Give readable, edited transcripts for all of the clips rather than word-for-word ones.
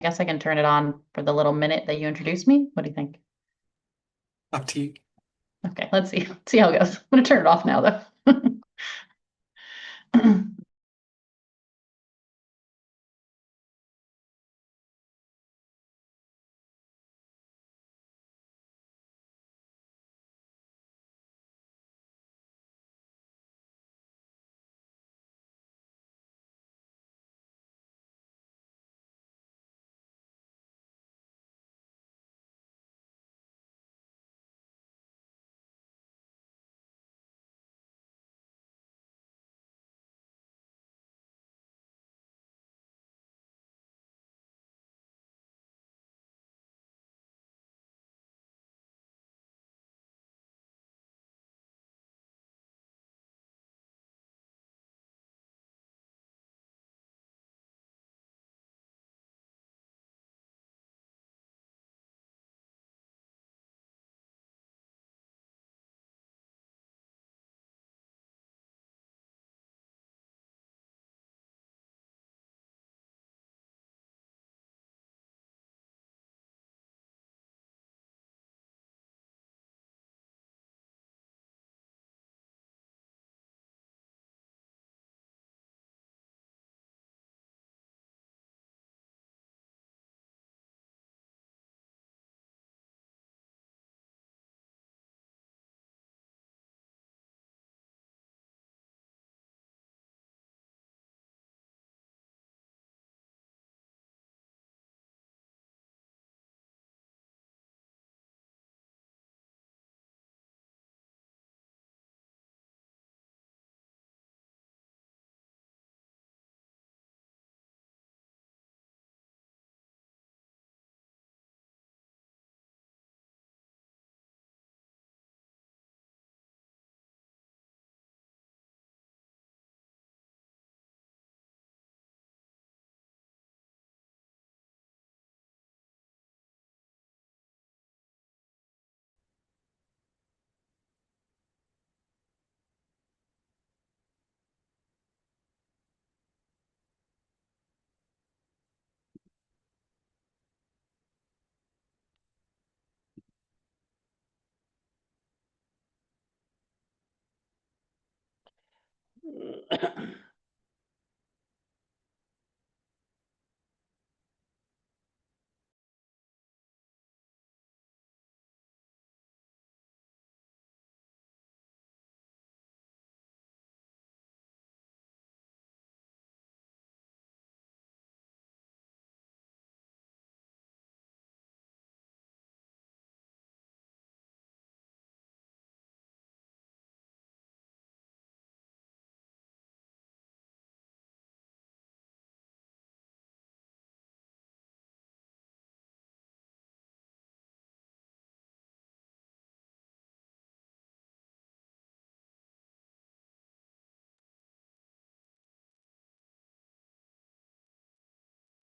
guess I can turn it on for the little minute that you introduced me. What do you think? Up to you. Okay, let's see. Let's see how it goes. I'm gonna turn it off now though.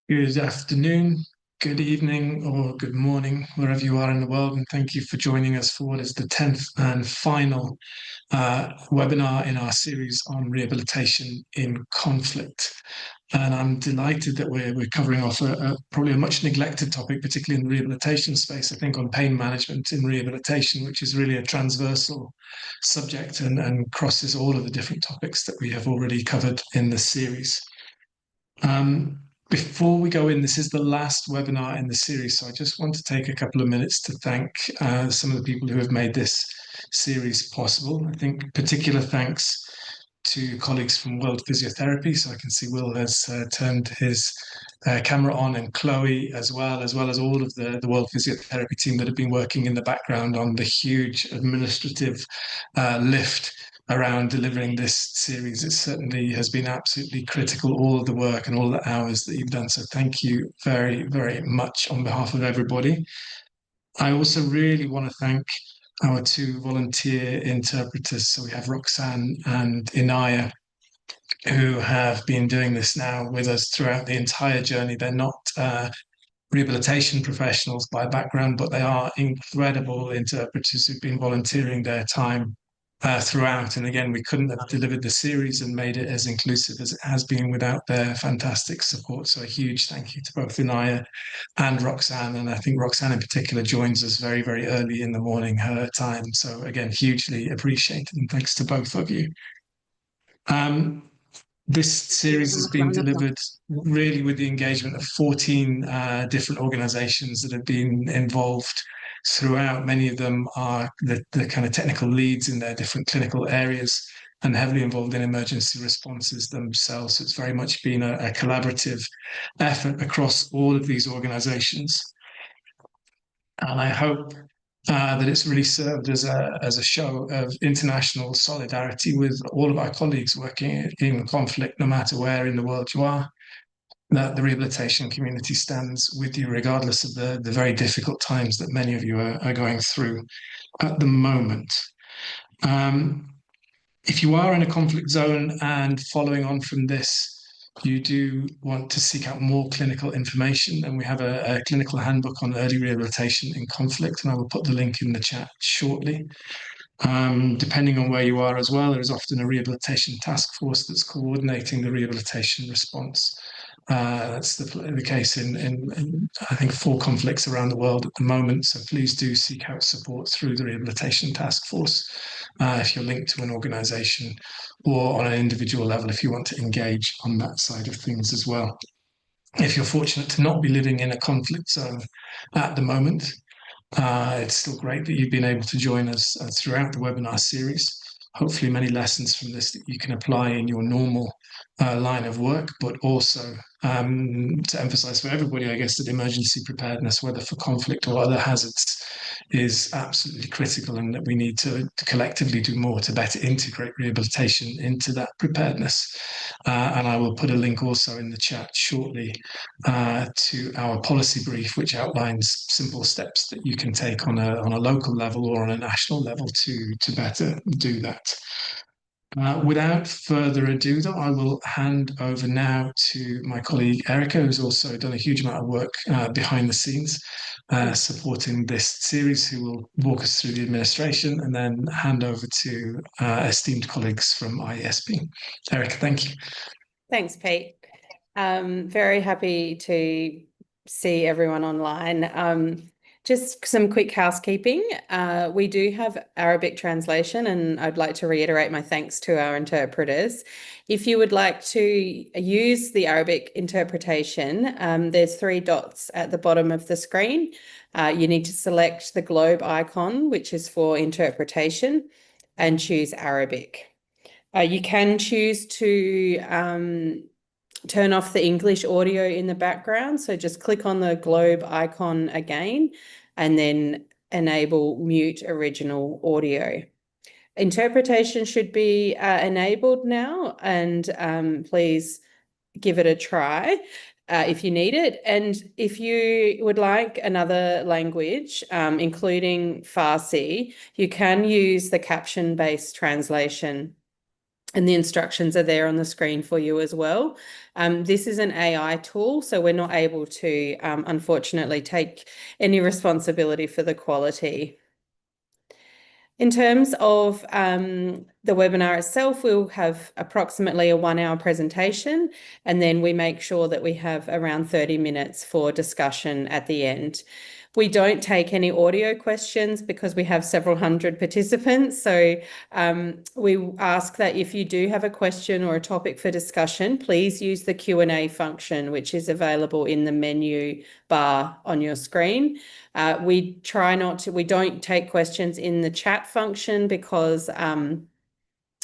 Good afternoon, good evening, or good morning, wherever you are in the world. And thank you for joining us for what is the 10th and final webinar in our series on rehabilitation in conflict. And I'm delighted that we're covering off probably a much neglected topic, particularly in the rehabilitation space, I think, on pain management in rehabilitation, which is really a transversal subject and crosses all of the different topics that we have already covered in the series. Before we go in, this is the last webinar in the series, so I just want to take a couple of minutes to thank some of the people who have made this series possible. I think particular thanks to colleagues from World Physiotherapy. So I can see Will has turned his camera on, and Chloe as well as all of the World Physiotherapy team that have been working in the background on the huge administrative lift around delivering this series. It certainly has been absolutely critical, all of the work and all the hours that you've done. So thank you very, very much on behalf of everybody. I also really want to thank our two volunteer interpreters. So we have Roxanne and Inaya, who have been doing this now with us throughout the entire journey. They're not rehabilitation professionals by background, but they are incredible interpreters who've been volunteering their time throughout. And again, we couldn't have delivered the series and made it as inclusive as it has been without their fantastic support. So a huge thank you to both Inaya and Roxanne. And I think Roxanne in particular joins us very, very early in the morning, her time. So again, hugely appreciated. And thanks to both of you. This series has been delivered really with the engagement of 14 different organizations that have been involved throughout. Many of them are the kind of technical leads in their different clinical areas and heavily involved in emergency responses themselves. So it's very much been a collaborative effort across all of these organizations. And I hope that it's really served as a show of international solidarity with all of our colleagues working in conflict, no matter where in the world you are, that the rehabilitation community stands with you, regardless of the very difficult times that many of you are going through at the moment. If you are in a conflict zone and following on from this, you do want to seek out more clinical information, and we have a clinical handbook on early rehabilitation in conflict, and I will put the link in the chat shortly. Depending on where you are as well, there is often a rehabilitation task force that's coordinating the rehabilitation response. That's the case in I think 4 conflicts around the world at the moment. So please do seek out support through the rehabilitation task force if you're linked to an organisation, or on an individual level if you want to engage on that side of things as well. If you're fortunate to not be living in a conflict zone at the moment, it's still great that you've been able to join us throughout the webinar series. Hopefully many lessons from this that you can apply in your normal line of work, but also to emphasize for everybody, I guess, that emergency preparedness, whether for conflict or other hazards, is absolutely critical, and that we need to collectively do more to better integrate rehabilitation into that preparedness. And I will put a link also in the chat shortly to our policy brief, which outlines simple steps that you can take on a local level or on a national level to better do that. Without further ado, though, I will hand over now to my colleague Erica, who's also done a huge amount of work behind the scenes supporting this series, who will walk us through the administration, and then hand over to esteemed colleagues from IESP. Erica, thank you. Thanks, Pete. Very happy to see everyone online. Just some quick housekeeping. We do have Arabic translation, and I'd like to reiterate my thanks to our interpreters. If you would like to use the Arabic interpretation, there's 3 dots at the bottom of the screen. You need to select the globe icon, which is for interpretation, and choose Arabic. You can choose to turn off the English audio in the background. So just click on the globe icon again, and then enable mute original audio. Interpretation should be enabled now, and please give it a try if you need it. And if you would like another language, including Farsi, you can use the caption-based translation, and the instructions are there on the screen for you as well. This is an AI tool, so we're not able to, unfortunately, take any responsibility for the quality. In terms of the webinar itself, we'll have approximately a 1-hour presentation, and then we make sure that we have around 30 minutes for discussion at the end. We don't take any audio questions because we have several hundred participants. So we ask that if you do have a question or a topic for discussion, please use the Q&A function, which is available in the menu bar on your screen. We don't take questions in the chat function because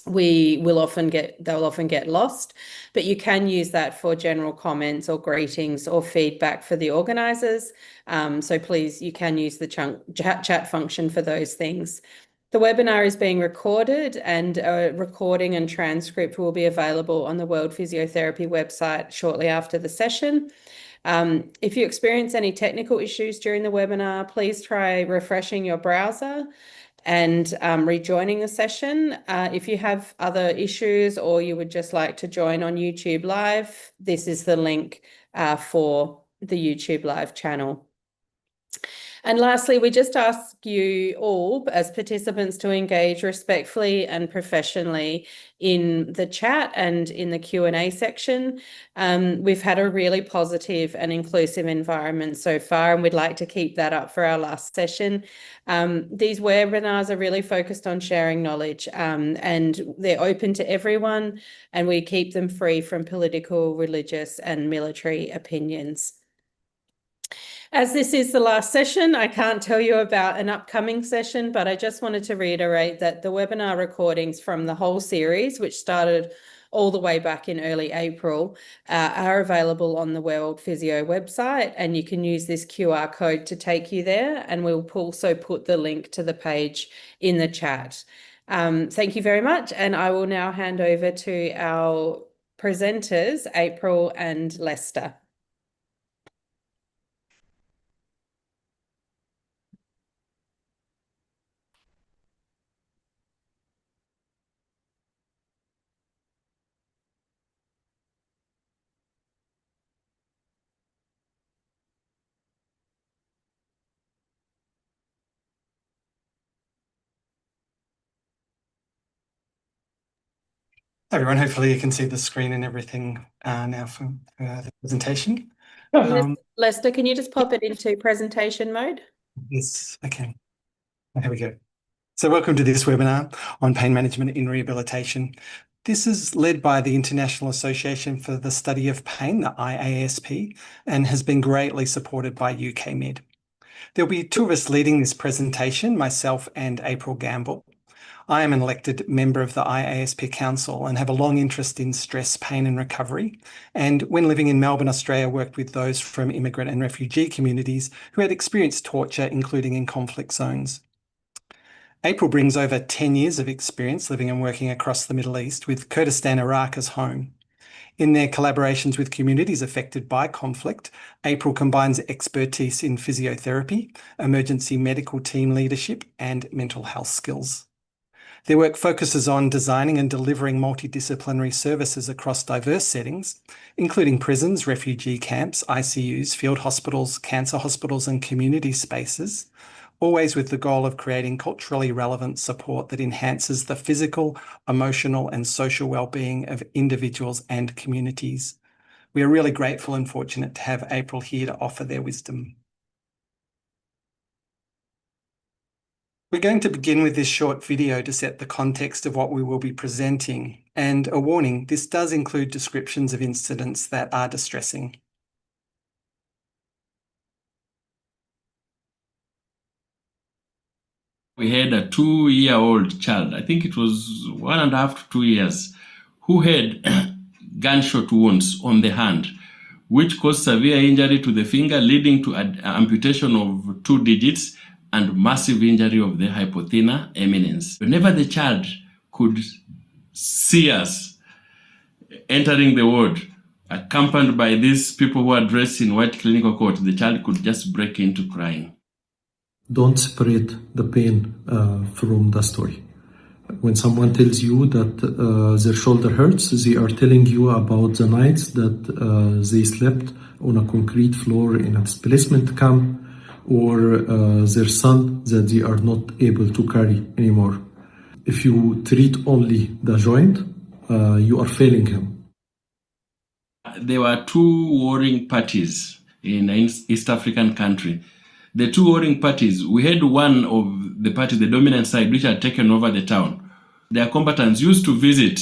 they'll often get lost, but you can use that for general comments or greetings or feedback for the organisers. So please, you can use the chat function for those things. The webinar is being recorded, and a recording and transcript will be available on the World Physiotherapy website shortly after the session. If you experience any technical issues during the webinar, please try refreshing your browser and rejoining the session. If you have other issues, or you would just like to join on YouTube Live, this is the link for the YouTube Live channel. And lastly, we just ask you all as participants to engage respectfully and professionally in the chat and in the Q&A section. We've had a really positive and inclusive environment so far, and we'd like to keep that up for our last session. These webinars are really focused on sharing knowledge, and they're open to everyone, and we keep them free from political, religious, and military opinions. As this is the last session, I can't tell you about an upcoming session, but I just wanted to reiterate that the webinar recordings from the whole series, which started all the way back in early April, are available on the World Physio website, and you can use this QR code to take you there, and we'll also put the link to the page in the chat. Thank you very much, and I will now hand over to our presenters, April and Lester. Everyone, hopefully you can see the screen and everything now for the presentation. Lester, can you just pop it into presentation mode? Yes, I can. There we go. So welcome to this webinar on pain management in rehabilitation. This is led by the International Association for the Study of Pain, the IASP, and has been greatly supported by UK Med. There'll be two of us leading this presentation, myself and April Gamble. I am an elected member of the IASP Council and have a long interest in stress, pain and recovery. And when living in Melbourne, Australia, worked with those from immigrant and refugee communities who had experienced torture, including in conflict zones. April brings over 10 years of experience living and working across the Middle East, with Kurdistan, Iraq as home. In their collaborations with communities affected by conflict, April combines expertise in physiotherapy, emergency medical team leadership and mental health skills. Their work focuses on designing and delivering multidisciplinary services across diverse settings, including prisons, refugee camps, ICUs, field hospitals, cancer hospitals, and community spaces, always with the goal of creating culturally relevant support that enhances the physical, emotional, and social well-being of individuals and communities. We are really grateful and fortunate to have April here to offer their wisdom. We're going to begin with this short video to set the context of what we will be presenting. And a warning, this does include descriptions of incidents that are distressing. We had a 2-year-old child, I think it was 1.5 to 2 years, who had gunshot wounds on the hand, which caused severe injury to the finger, leading to amputation of 2 digits and massive injury of the hypothenar eminence. Whenever the child could see us entering the ward, accompanied by these people who are dressed in white clinical coat, the child could just break into crying. Don't separate the pain from the story. When someone tells you that their shoulder hurts, they are telling you about the nights that they slept on a concrete floor in a displacement camp, or their son that they are not able to carry anymore. If you treat only the joint, you are failing him. There were 2 warring parties in an East African country. The 2 warring parties, we had one of the party, the dominant side, which had taken over the town. Their combatants used to visit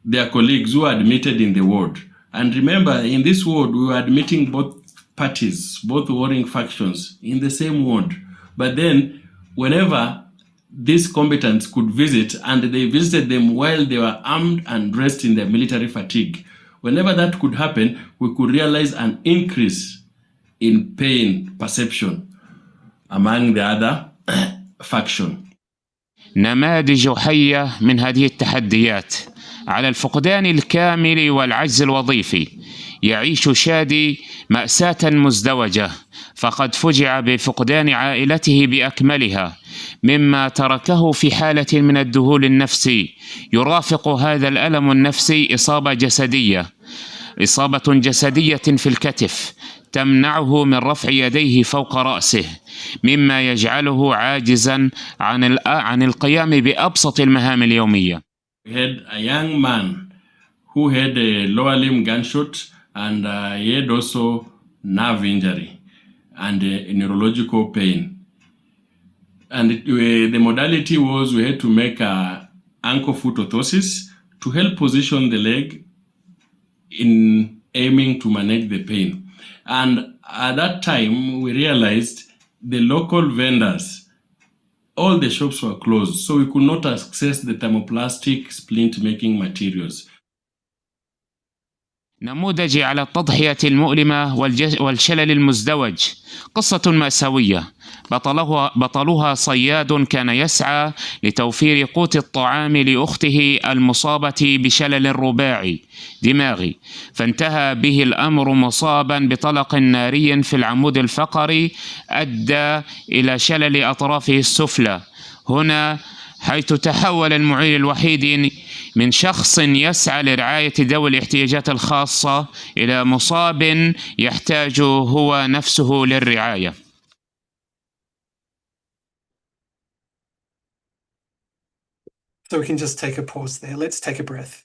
their colleagues who were admitted in the ward. And remember, in this ward, we were admitting both parties, both warring factions in the same ward. But then, whenever these combatants could visit, and they visited them while they were armed and dressed in their military fatigue, whenever that could happen, we could realize an increase in pain perception among the other faction. نماذج حية من هذه التحديات على الفقدان الكامل والعجز الوظيفي. يعيش شادي مأساة مزدوجة، فقد فجع بفقدان عائلته بأكملها، مما تركه في حالة من الذهول النفسي. يرافق هذا الألم النفسي إصابة جسدية. إصابة جسدية في الكتف تمنعه من رفع يديه فوق رأسه، مما يجعله عاجزا عن القيام بأبسط المهام اليومية. We had a young man who had a lower limb gunshot, and he had also nerve injury and neurological pain. And the modality was we had to make a ankle foot orthosis to help position the leg in aiming to manage the pain. And at that time, we realized the local vendors, all the shops were closed, so we could not access the thermoplastic splint making materials. نموذج على التضحية المؤلمة والشلل المزدوج. قصة مأساوية بطلها صياد كان يسعى لتوفير قوت الطعام لأخته المصابة بشلل رباعي دماغي، فانتهى به الأمر مصابا بطلق ناري في العمود الفقري أدى إلى شلل أطرافه السفلى. هنا حيث تحول المعيل الوحيد من شخص يسعى لرعاية ذوي الاحتياجات الخاصة إلى مصاب يحتاج هو نفسه للرعاية. So we can just take a pause there. Let's take a breath.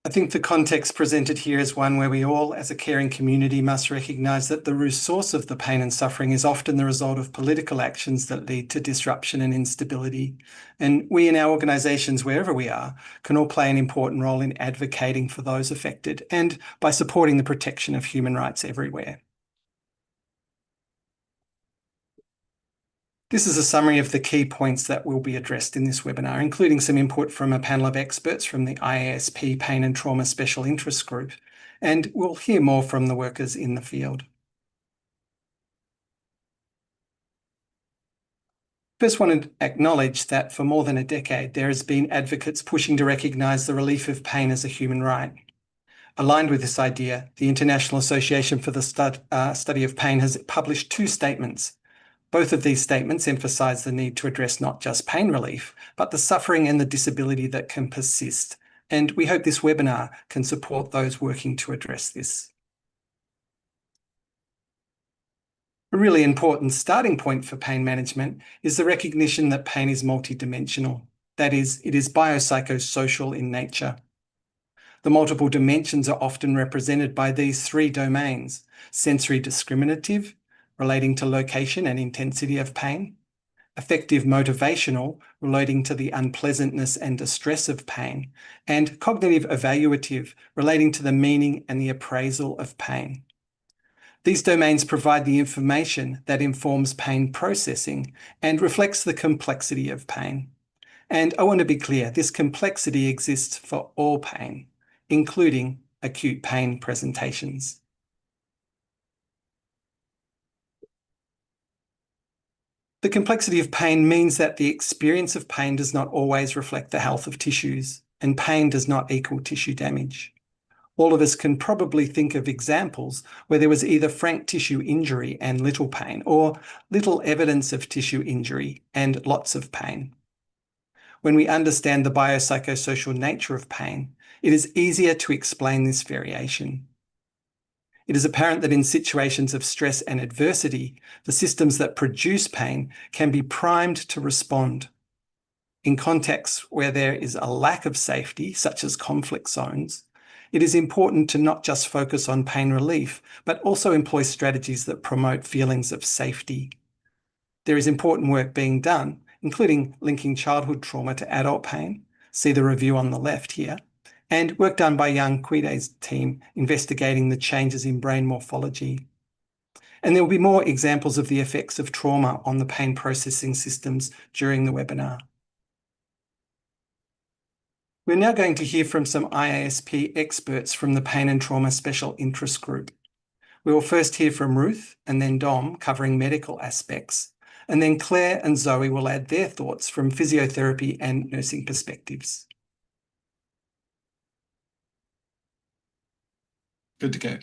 I think the context presented here is one where we all, as a caring community, must recognise that the root source of the pain and suffering is often the result of political actions that lead to disruption and instability. And we in our organisations, wherever we are, can all play an important role in advocating for those affected and by supporting the protection of human rights everywhere. This is a summary of the key points that will be addressed in this webinar, including some input from a panel of experts from the IASP Pain and Trauma Special Interest Group, and we'll hear more from the workers in the field. First, want to acknowledge that for more than a decade, there has been advocates pushing to recognise the relief of pain as a human right. Aligned with this idea, the International Association for the Study of Pain has published 2 statements. Both of these statements emphasise the need to address not just pain relief, but the suffering and the disability that can persist. And we hope this webinar can support those working to address this. A really important starting point for pain management is the recognition that pain is multidimensional. That is, it is biopsychosocial in nature. The multiple dimensions are often represented by these 3 domains: sensory discriminative, relating to location and intensity of pain; affective motivational, relating to the unpleasantness and distress of pain; and cognitive evaluative, relating to the meaning and the appraisal of pain. These domains provide the information that informs pain processing and reflects the complexity of pain. And I want to be clear, this complexity exists for all pain, including acute pain presentations. The complexity of pain means that the experience of pain does not always reflect the health of tissues, and pain does not equal tissue damage. All of us can probably think of examples where there was either frank tissue injury and little pain, or little evidence of tissue injury and lots of pain. When we understand the biopsychosocial nature of pain, it is easier to explain this variation. It is apparent that in situations of stress and adversity, the systems that produce pain can be primed to respond. In contexts where there is a lack of safety, such as conflict zones, it is important to not just focus on pain relief, but also employ strategies that promote feelings of safety. There is important work being done, including linking childhood trauma to adult pain. See the review on the left here. And work done by Young Quide's team investigating the changes in brain morphology. And there will be more examples of the effects of trauma on the pain processing systems during the webinar. We're now going to hear from some IASP experts from the Pain and Trauma Special Interest Group. We will first hear from Ruth and then Dom covering medical aspects, and then Claire and Zoe will add their thoughts from physiotherapy and nursing perspectives. Good to go.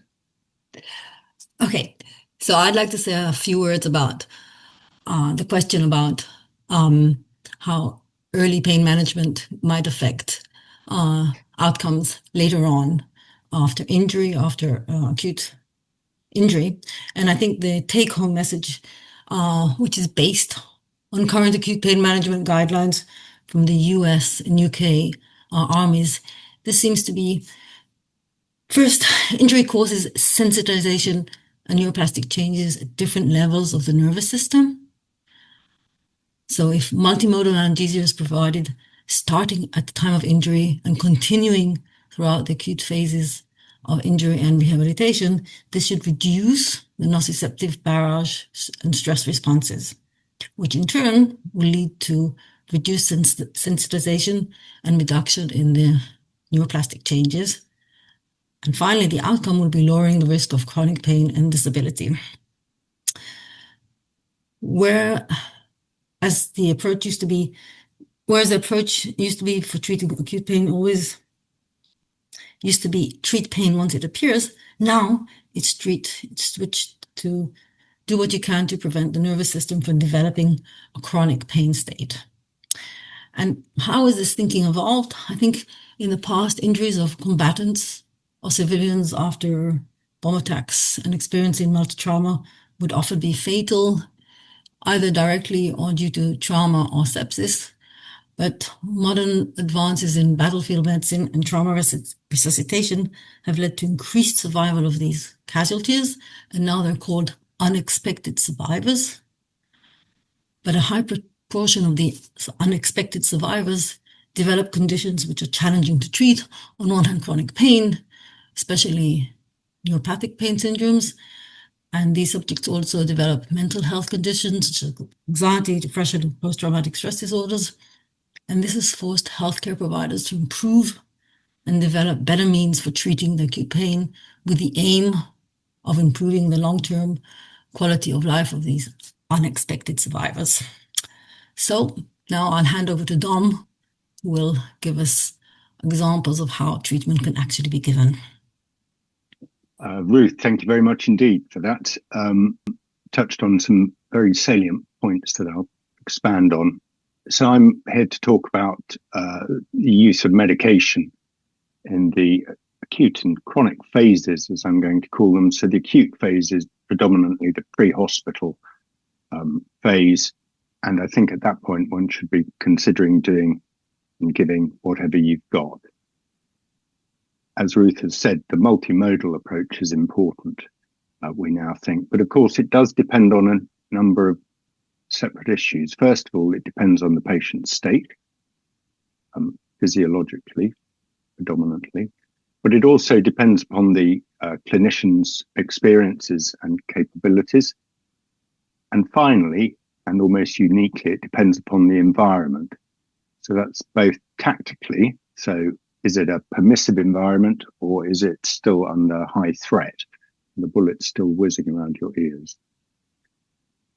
Okay, so I'd like to say a few words about the question about how early pain management might affect outcomes later on after injury, after acute injury. And I think the take-home message, which is based on current acute pain management guidelines from the US and UK armies, this seems to be, first, injury causes sensitization and neuroplastic changes at different levels of the nervous system. So if multimodal analgesia is provided starting at the time of injury and continuing throughout the acute phases of injury and rehabilitation, this should reduce the nociceptive barrage and stress responses, which in turn will lead to reduced sensitization and reduction in the neuroplastic changes. And finally, the outcome will be lowering the risk of chronic pain and disability. Whereas the approach used to be for treating acute pain always used to be treat pain once it appears, now it's switched to do what you can to prevent the nervous system from developing a chronic pain state. And how has this thinking evolved? I think in the past, injuries of combatants or civilians after bomb attacks and experiencing multi-trauma would often be fatal, either directly or due to trauma or sepsis. But modern advances in battlefield medicine and trauma resuscitation have led to increased survival of these casualties, and now they're called unexpected survivors. But a high proportion of the unexpected survivors develop conditions which are challenging to treat. On one hand, chronic pain, especially neuropathic pain syndromes, and these subjects also develop mental health conditions such as anxiety, depression, and post-traumatic stress disorders. And this has forced healthcare providers to improve and develop better means for treating the acute pain with the aim of improving the long-term quality of life of these unexpected survivors. So now I'll hand over to Dom, who will give us examples of how treatment can actually be given. Ruth, thank you very much indeed for that. Touched on some very salient points that I'll expand on. So I'm here to talk about the use of medication in the acute and chronic phases, as I'm going to call them. So the acute phase is predominantly the pre-hospital phase. And I think at that point, one should be considering doing and giving whatever you've got. As Ruth has said, the multimodal approach is important, we now think. But of course, it does depend on a number of separate issues. First of all, it depends on the patient's state, physiologically, predominantly. But it also depends upon the clinician's experiences and capabilities. And finally, and almost uniquely, it depends upon the environment. So that's both tactically, so is it a permissive environment or is it still under high threat? The bullet's still whizzing around your ears.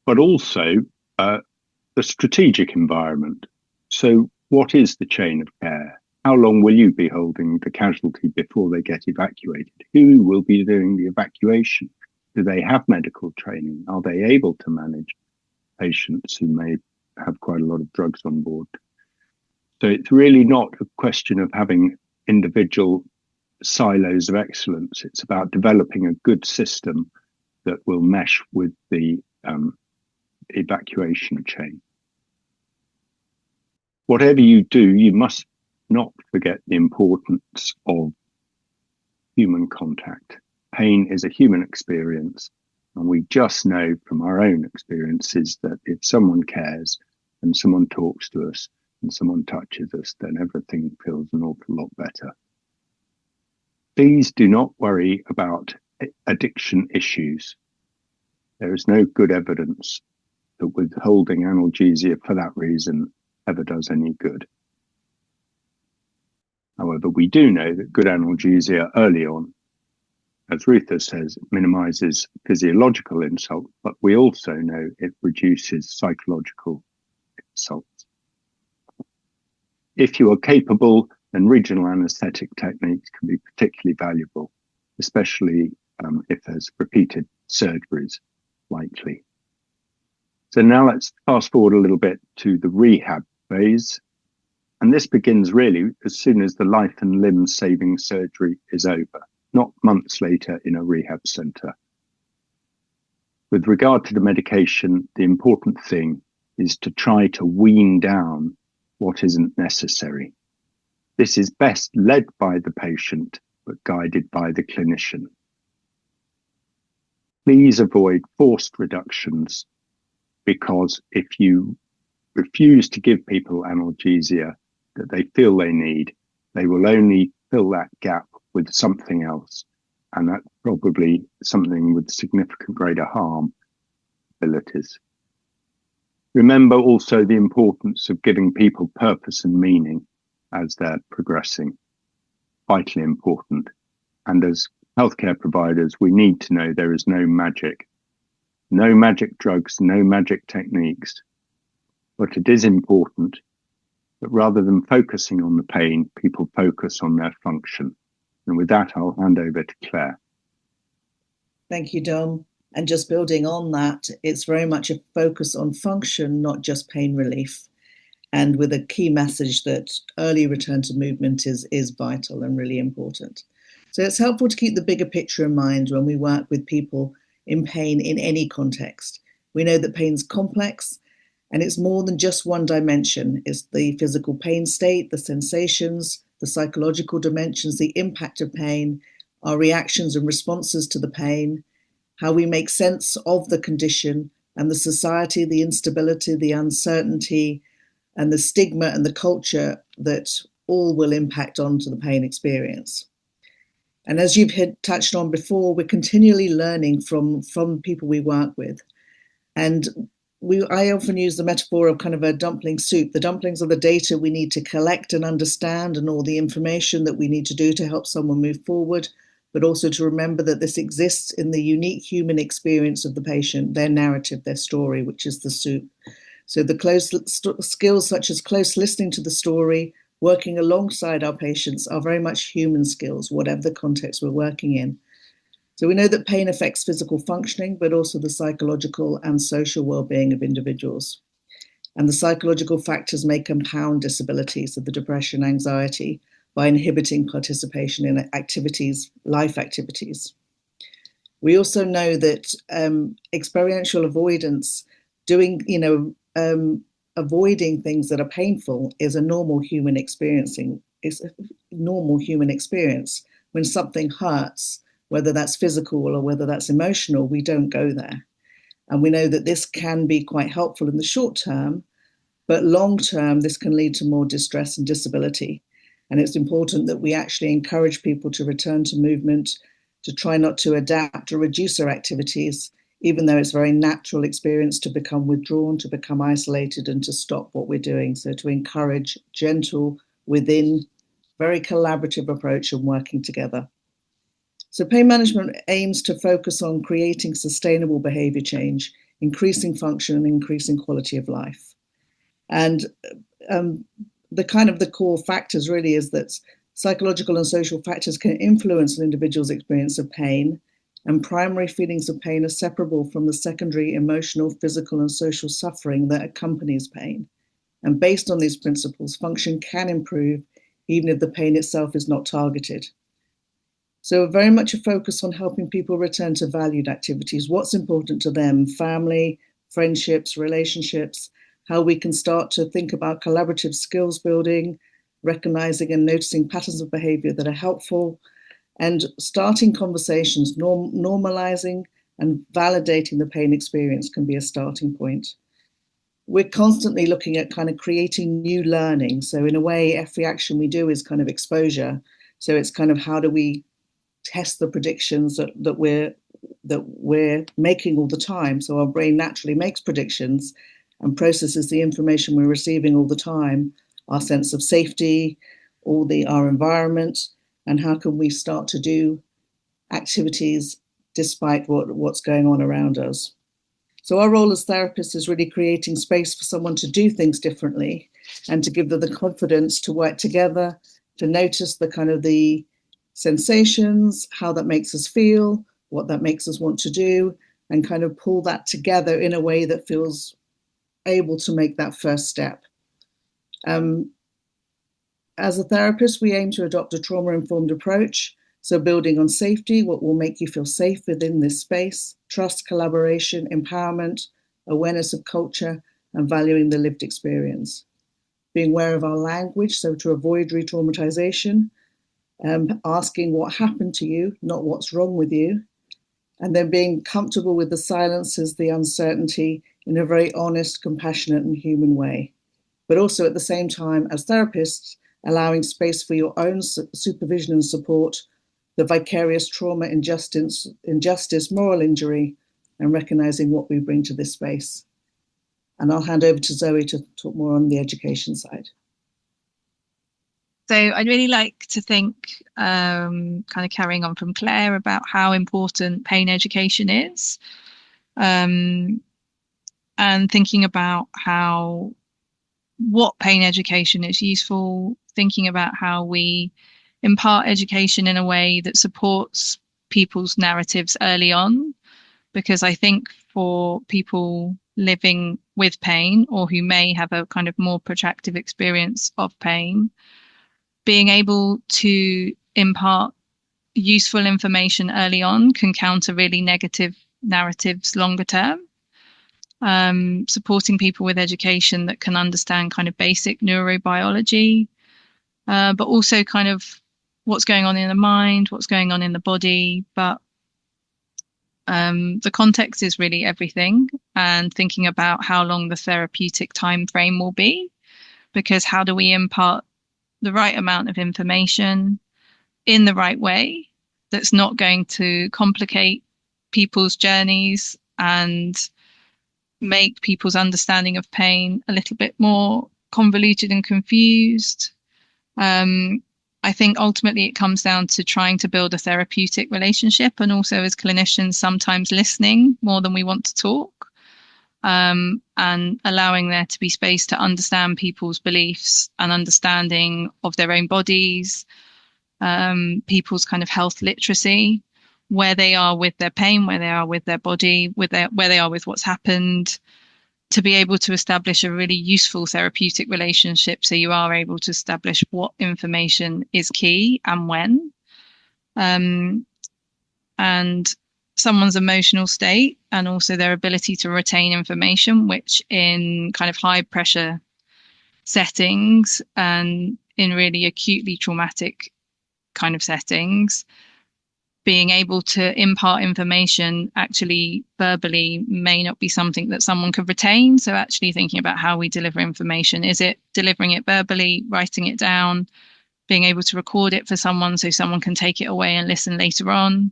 But also the strategic environment. So what is the chain of care? How long will you be holding the casualty before they get evacuated? Who will be doing the evacuation? Do they have medical training? Are they able to manage patients who may have quite a lot of drugs on board? So it's really not a question of having individual silos of excellence. It's about developing a good system that will mesh with the evacuation chain. Whatever you do, you must not forget the importance of human contact. Pain is a human experience, and we just know from our own experiences that if someone cares and someone talks to us and someone touches us, then everything feels an awful lot better. Please do not worry about addiction issues. There is no good evidence that withholding analgesia for that reason ever does any good. However, we do know that good analgesia early on, as Rutha says, minimizes physiological insult, but we also know it reduces psychological insults. If you are capable, then regional anesthetic techniques can be particularly valuable, especially if there's repeated surgeries likely. So now let's fast forward a little bit to the rehab phase. And this begins really as soon as the life and limb saving surgery is over, not months later in a rehab centre. With regard to the medication, the important thing is to try to wean down what isn't necessary. This is best led by the patient, but guided by the clinician. Please avoid forced reductions, because if you refuse to give people analgesia that they feel they need, they will only fill that gap with something else, and that's probably something with significant greater harm abilities. Remember also the importance of giving people purpose and meaning as they're progressing. Vitally important. And as healthcare providers, we need to know there is no magic. No magic drugs, no magic techniques. But it is important that rather than focusing on the pain, people focus on their function. And with that, I'll hand over to Claire. Thank you, Dom. And just building on that, it's very much a focus on function, not just pain relief. And with a key message that early return to movement is vital and really important. So it's helpful to keep the bigger picture in mind when we work with people in pain in any context. We know that pain's complex, and it's more than just one dimension. It's the physical pain state, the sensations, the psychological dimensions, the impact of pain, our reactions and responses to the pain, how we make sense of the condition and the society, the instability, the uncertainty, and the stigma and the culture that all will impact onto the pain experience. And as you've touched on before, we're continually learning from people we work with. And I often use the metaphor of kind of a dumpling soup. The dumplings are the data we need to collect and understand, and all the information that we need to do to help someone move forward, but also to remember that this exists in the unique human experience of the patient, their narrative, their story, which is the soup. So the close skills such as close listening to the story, working alongside our patients are very much human skills, whatever the context we're working in. So we know that pain affects physical functioning, but also the psychological and social well-being of individuals. And the psychological factors may compound disabilities of the depression, anxiety, by inhibiting participation in activities, life activities. We also know that experiential avoidance, avoiding things that are painful is a normal human experiencing. It's a normal human experience. When something hurts, whether that's physical or whether that's emotional, we don't go there. And we know that this can be quite helpful in the short term, but long term, this can lead to more distress and disability. And it's important that we actually encourage people to return to movement, to try not to adapt or reduce their activities, even though it's a very natural experience to become withdrawn, to become isolated, and to stop what we're doing. So to encourage gentle, within, very collaborative approach and working together. So pain management aims to focus on creating sustainable behavior change, increasing function and increasing quality of life. And the core factors really is that psychological and social factors can influence an individual's experience of pain, and primary feelings of pain are separable from the secondary emotional, physical, and social suffering that accompanies pain. And based on these principles, function can improve even if the pain itself is not targeted. So very much a focus on helping people return to valued activities, what's important to them, family, friendships, relationships, how we can start to think about collaborative skills building, recognizing and noticing patterns of behavior that are helpful, and starting conversations, normalizing and validating the pain experience can be a starting point. We're constantly looking at kind of creating new learning. So in a way, every action we do is kind of exposure. So it's kind of how do we test the predictions that we're making all the time. So our brain naturally makes predictions and processes the information we're receiving all the time, our sense of safety, our environment, and how can we start to do activities despite what's going on around us. So our role as therapists is really creating space for someone to do things differently and to give them the confidence to work together, to notice the kind of the sensations, how that makes us feel, what that makes us want to do, and kind of pull that together in a way that feels able to make that first step. As a therapist, we aim to adopt a trauma-informed approach. So building on safety, what will make you feel safe within this space, trust, collaboration, empowerment, awareness of culture, and valuing the lived experience. Being aware of our language, so to avoid re-traumatization, asking what happened to you, not what's wrong with you, and then being comfortable with the silences, the uncertainty in a very honest, compassionate, and human way. But also at the same time, as therapists, allowing space for your own supervision and support, the vicarious trauma, injustice, moral injury, and recognizing what we bring to this space. And I'll hand over to Zoe to talk more on the education side. So I'd really like to think, kind of carrying on from Claire, about how important pain education is, and thinking about what pain education is useful, thinking about how we impart education in a way that supports people's narratives early on, because I think for people living with pain or who may have a kind of more protracted experience of pain, being able to impart useful information early on can counter really negative narratives longer term. Supporting people with education that can understand kind of basic neurobiology, but also kind of what's going on in the mind, what's going on in the body. But the context is really everything, and thinking about how long the therapeutic time frame will be, because how do we impart the right amount of information in the right way that's not going to complicate people's journeys and make people's understanding of pain a little bit more convoluted and confused. I think ultimately it comes down to trying to build a therapeutic relationship, and also as clinicians sometimes listening more than we want to talk, and allowing there to be space to understand people's beliefs and understanding of their own bodies, people's kind of health literacy, where they are with their pain, where they are with their body, where they are with what's happened, to be able to establish a really useful therapeutic relationship, so you are able to establish what information is key and when. And someone's emotional state and also their ability to retain information, which in kind of high pressure settings and in really acutely traumatic kind of settings, being able to impart information actually verbally may not be something that someone could retain. So actually thinking about how we deliver information, is it delivering it verbally, writing it down, being able to record it for someone so someone can take it away and listen later on.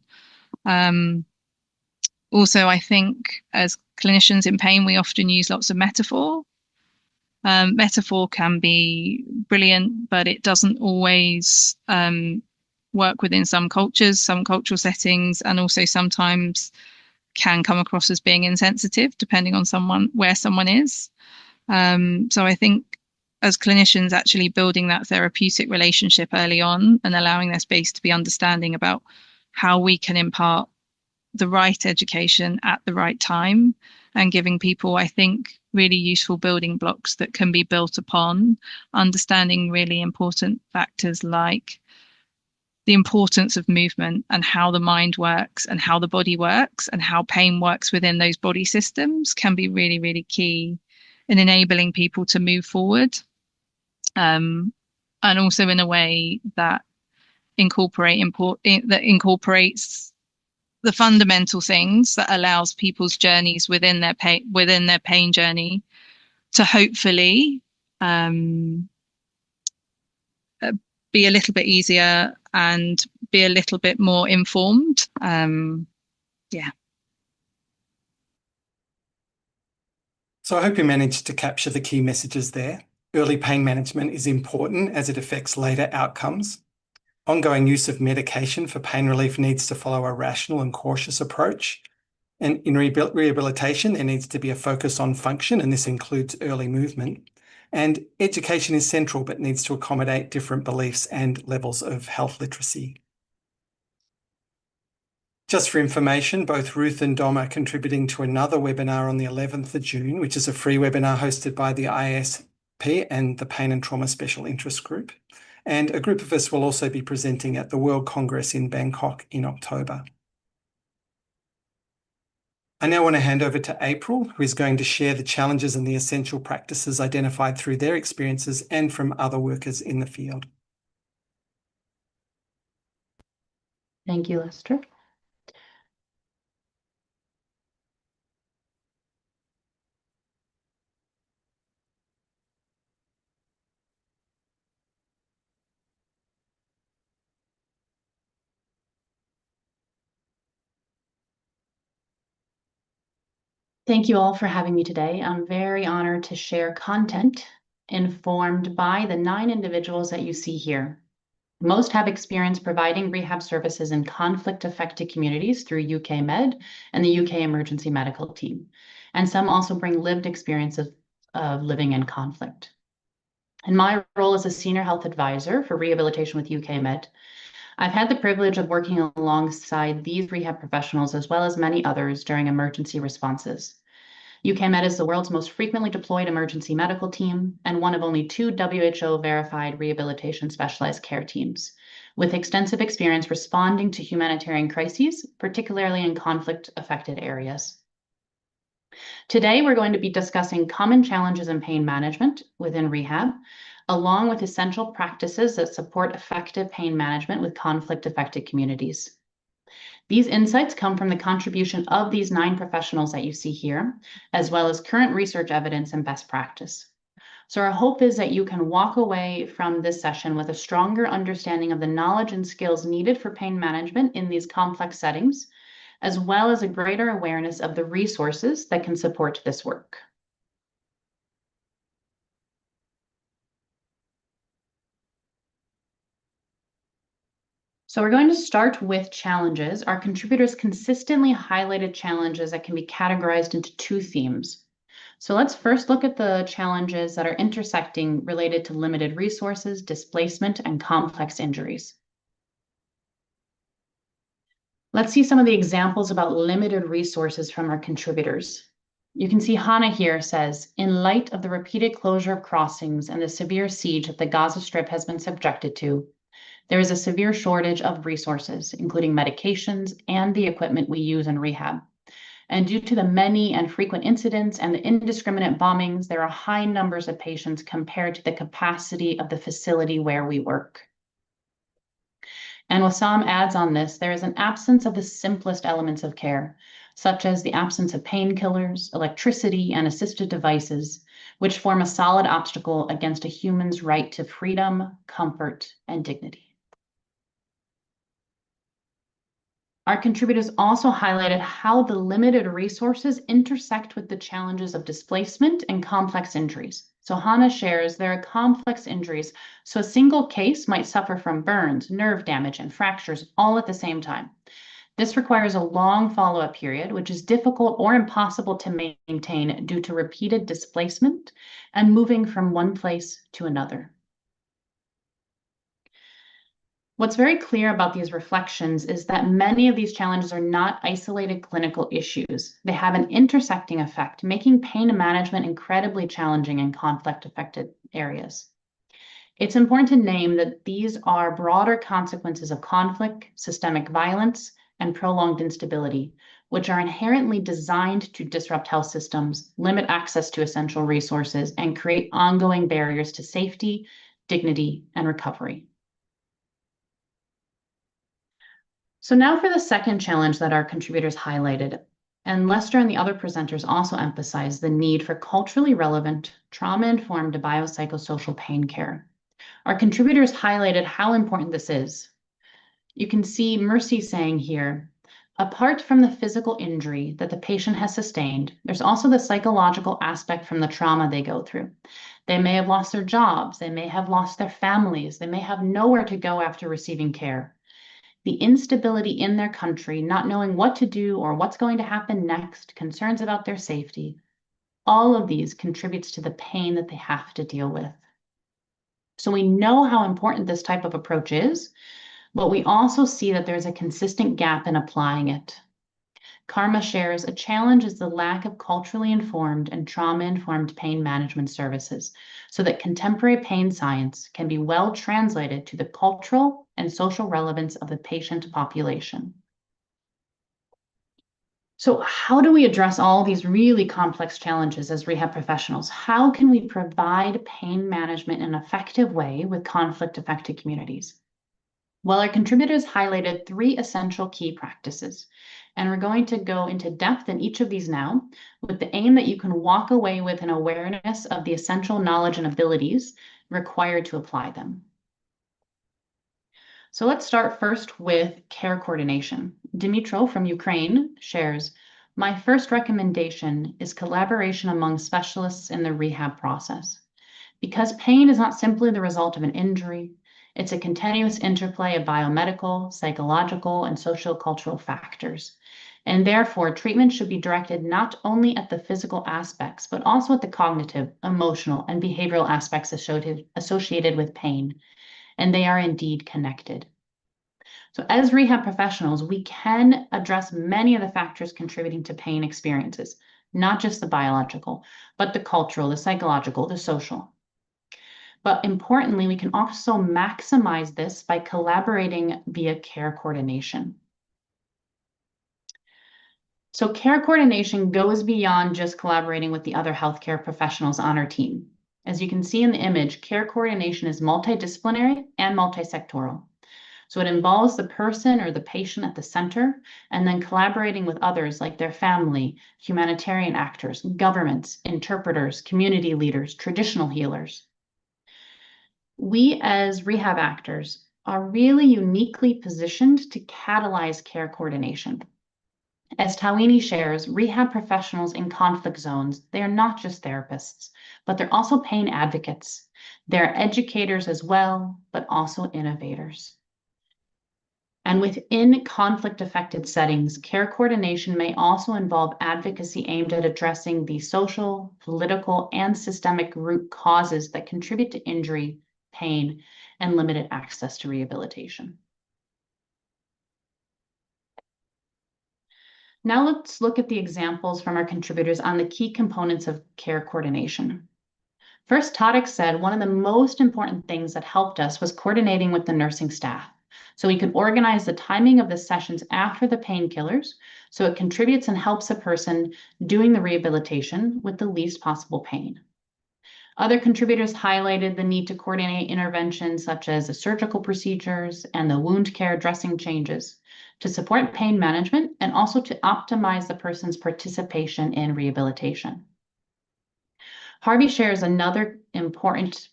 Also, I think as clinicians in pain, we often use lots of metaphor. Metaphor can be brilliant, but it doesn't always work within some cultures, some cultural settings, and also sometimes can come across as being insensitive depending on where someone is. So I think as clinicians, actually building that therapeutic relationship early on and allowing their space to be understanding about how we can impart the right education at the right time, and giving people, I think, really useful building blocks that can be built upon, understanding really important factors like the importance of movement and how the mind works and how the body works and how pain works within those body systems can be really, really key in enabling people to move forward. And also in a way that incorporates the fundamental things that allows people's journeys within their pain journey to hopefully be a little bit easier and be a little bit more informed. Yeah. So I hope you managed to capture the key messages there. Early pain management is important as it affects later outcomes. Ongoing use of medication for pain relief needs to follow a rational and cautious approach. And in rehabilitation, there needs to be a focus on function, and this includes early movement. And education is central, but needs to accommodate different beliefs and levels of health literacy. Just for information, both Ruth and Dom are contributing to another webinar on the 11th of June, which is a free webinar hosted by the ISP and the Pain and Trauma Special Interest Group. And a group of us will also be presenting at the World Congress in Bangkok in October. I now want to hand over to April, who is going to share the challenges and the essential practices identified through their experiences and from other workers in the field. Thank you, Lester. Thank you all for having me today. I'm very honored to share content informed by the 9 individuals that you see here. Most have experience providing rehab services in conflict-affected communities through UK Med and the UK Emergency Medical Team. And some also bring lived experiences of living in conflict. In my role as a senior health advisor for rehabilitation with UK Med, I've had the privilege of working alongside these rehab professionals as well as many others during emergency responses. UK Med is the world's most frequently deployed emergency medical team and one of only 2 WHO-verified rehabilitation specialized care teams, with extensive experience responding to humanitarian crises, particularly in conflict-affected areas. Today, we're going to be discussing common challenges in pain management within rehab, along with essential practices that support effective pain management with conflict-affected communities. These insights come from the contribution of these 9 professionals that you see here, as well as current research evidence and best practice. So our hope is that you can walk away from this session with a stronger understanding of the knowledge and skills needed for pain management in these complex settings, as well as a greater awareness of the resources that can support this work. So we're going to start with challenges. Our contributors consistently highlighted challenges that can be categorized into 2 themes. So let's first look at the challenges that are intersecting related to limited resources, displacement, and complex injuries. Let's see some of the examples about limited resources from our contributors. You can see Hannah here says, in light of the repeated closure of crossings and the severe siege that the Gaza Strip has been subjected to, there is a severe shortage of resources, including medications and the equipment we use in rehab. And due to the many and frequent incidents and the indiscriminate bombings, there are high numbers of patients compared to the capacity of the facility where we work. And Wassam adds on this, there is an absence of the simplest elements of care, such as the absence of painkillers, electricity, and assisted devices, which form a solid obstacle against a human's right to freedom, comfort, and dignity. Our contributors also highlighted how the limited resources intersect with the challenges of displacement and complex injuries. So Hannah shares there are complex injuries, so a single case might suffer from burns, nerve damage, and fractures all at the same time. This requires a long follow-up period, which is difficult or impossible to maintain due to repeated displacement and moving from one place to another. What's very clear about these reflections is that many of these challenges are not isolated clinical issues. They have an intersecting effect, making pain management incredibly challenging in conflict-affected areas. It's important to name that these are broader consequences of conflict, systemic violence, and prolonged instability, which are inherently designed to disrupt health systems, limit access to essential resources, and create ongoing barriers to safety, dignity, and recovery. So now for the second challenge that our contributors highlighted, and Lester and the other presenters also emphasized the need for culturally relevant, trauma-informed biopsychosocial pain care. Our contributors highlighted how important this is. You can see Mercy saying here, apart from the physical injury that the patient has sustained, there's also the psychological aspect from the trauma they go through. They may have lost their jobs, they may have lost their families, they may have nowhere to go after receiving care. The instability in their country, not knowing what to do or what's going to happen next, concerns about their safety, all of these contributes to the pain that they have to deal with. So we know how important this type of approach is, but we also see that there's a consistent gap in applying it. Karma shares a challenge is the lack of culturally informed and trauma-informed pain management services, so that contemporary pain science can be well translated to the cultural and social relevance of the patient population. So how do we address all these really complex challenges as rehab professionals? How can we provide pain management in an effective way with conflict-affected communities? Well, our contributors highlighted 3 essential key practices, and we're going to go into depth in each of these now with the aim that you can walk away with an awareness of the essential knowledge and abilities required to apply them. So let's start first with care coordination. Dmytro from Ukraine shares, "My first recommendation is collaboration among specialists in the rehab process. Because pain is not simply the result of an injury, it's a continuous interplay of biomedical, psychological, and sociocultural factors. And therefore, treatment should be directed not only at the physical aspects, but also at the cognitive, emotional, and behavioral aspects associated with pain. And they are indeed connected." So as rehab professionals, we can address many of the factors contributing to pain experiences, not just the biological, but the cultural, the psychological, the social. But importantly, we can also maximize this by collaborating via care coordination. So care coordination goes beyond just collaborating with the other healthcare professionals on our team. As you can see in the image, care coordination is multidisciplinary and multisectoral. So it involves the person or the patient at the center, and then collaborating with others like their family, humanitarian actors, governments, interpreters, community leaders, traditional healers. We as rehab actors are really uniquely positioned to catalyze care coordination. As Tawini shares, rehab professionals in conflict zones, they are not just therapists, but they're also pain advocates. They're educators as well, but also innovators. And within conflict-affected settings, care coordination may also involve advocacy aimed at addressing the social, political, and systemic root causes that contribute to injury, pain, and limited access to rehabilitation. Now let's look at the examples from our contributors on the key components of care coordination. First, Tadek said one of the most important things that helped us was coordinating with the nursing staff, so we could organize the timing of the sessions after the painkillers, so it contributes and helps a person doing the rehabilitation with the least possible pain. Other contributors highlighted the need to coordinate interventions such as the surgical procedures and the wound care dressing changes to support pain management and also to optimize the person's participation in rehabilitation. Harvey shares another important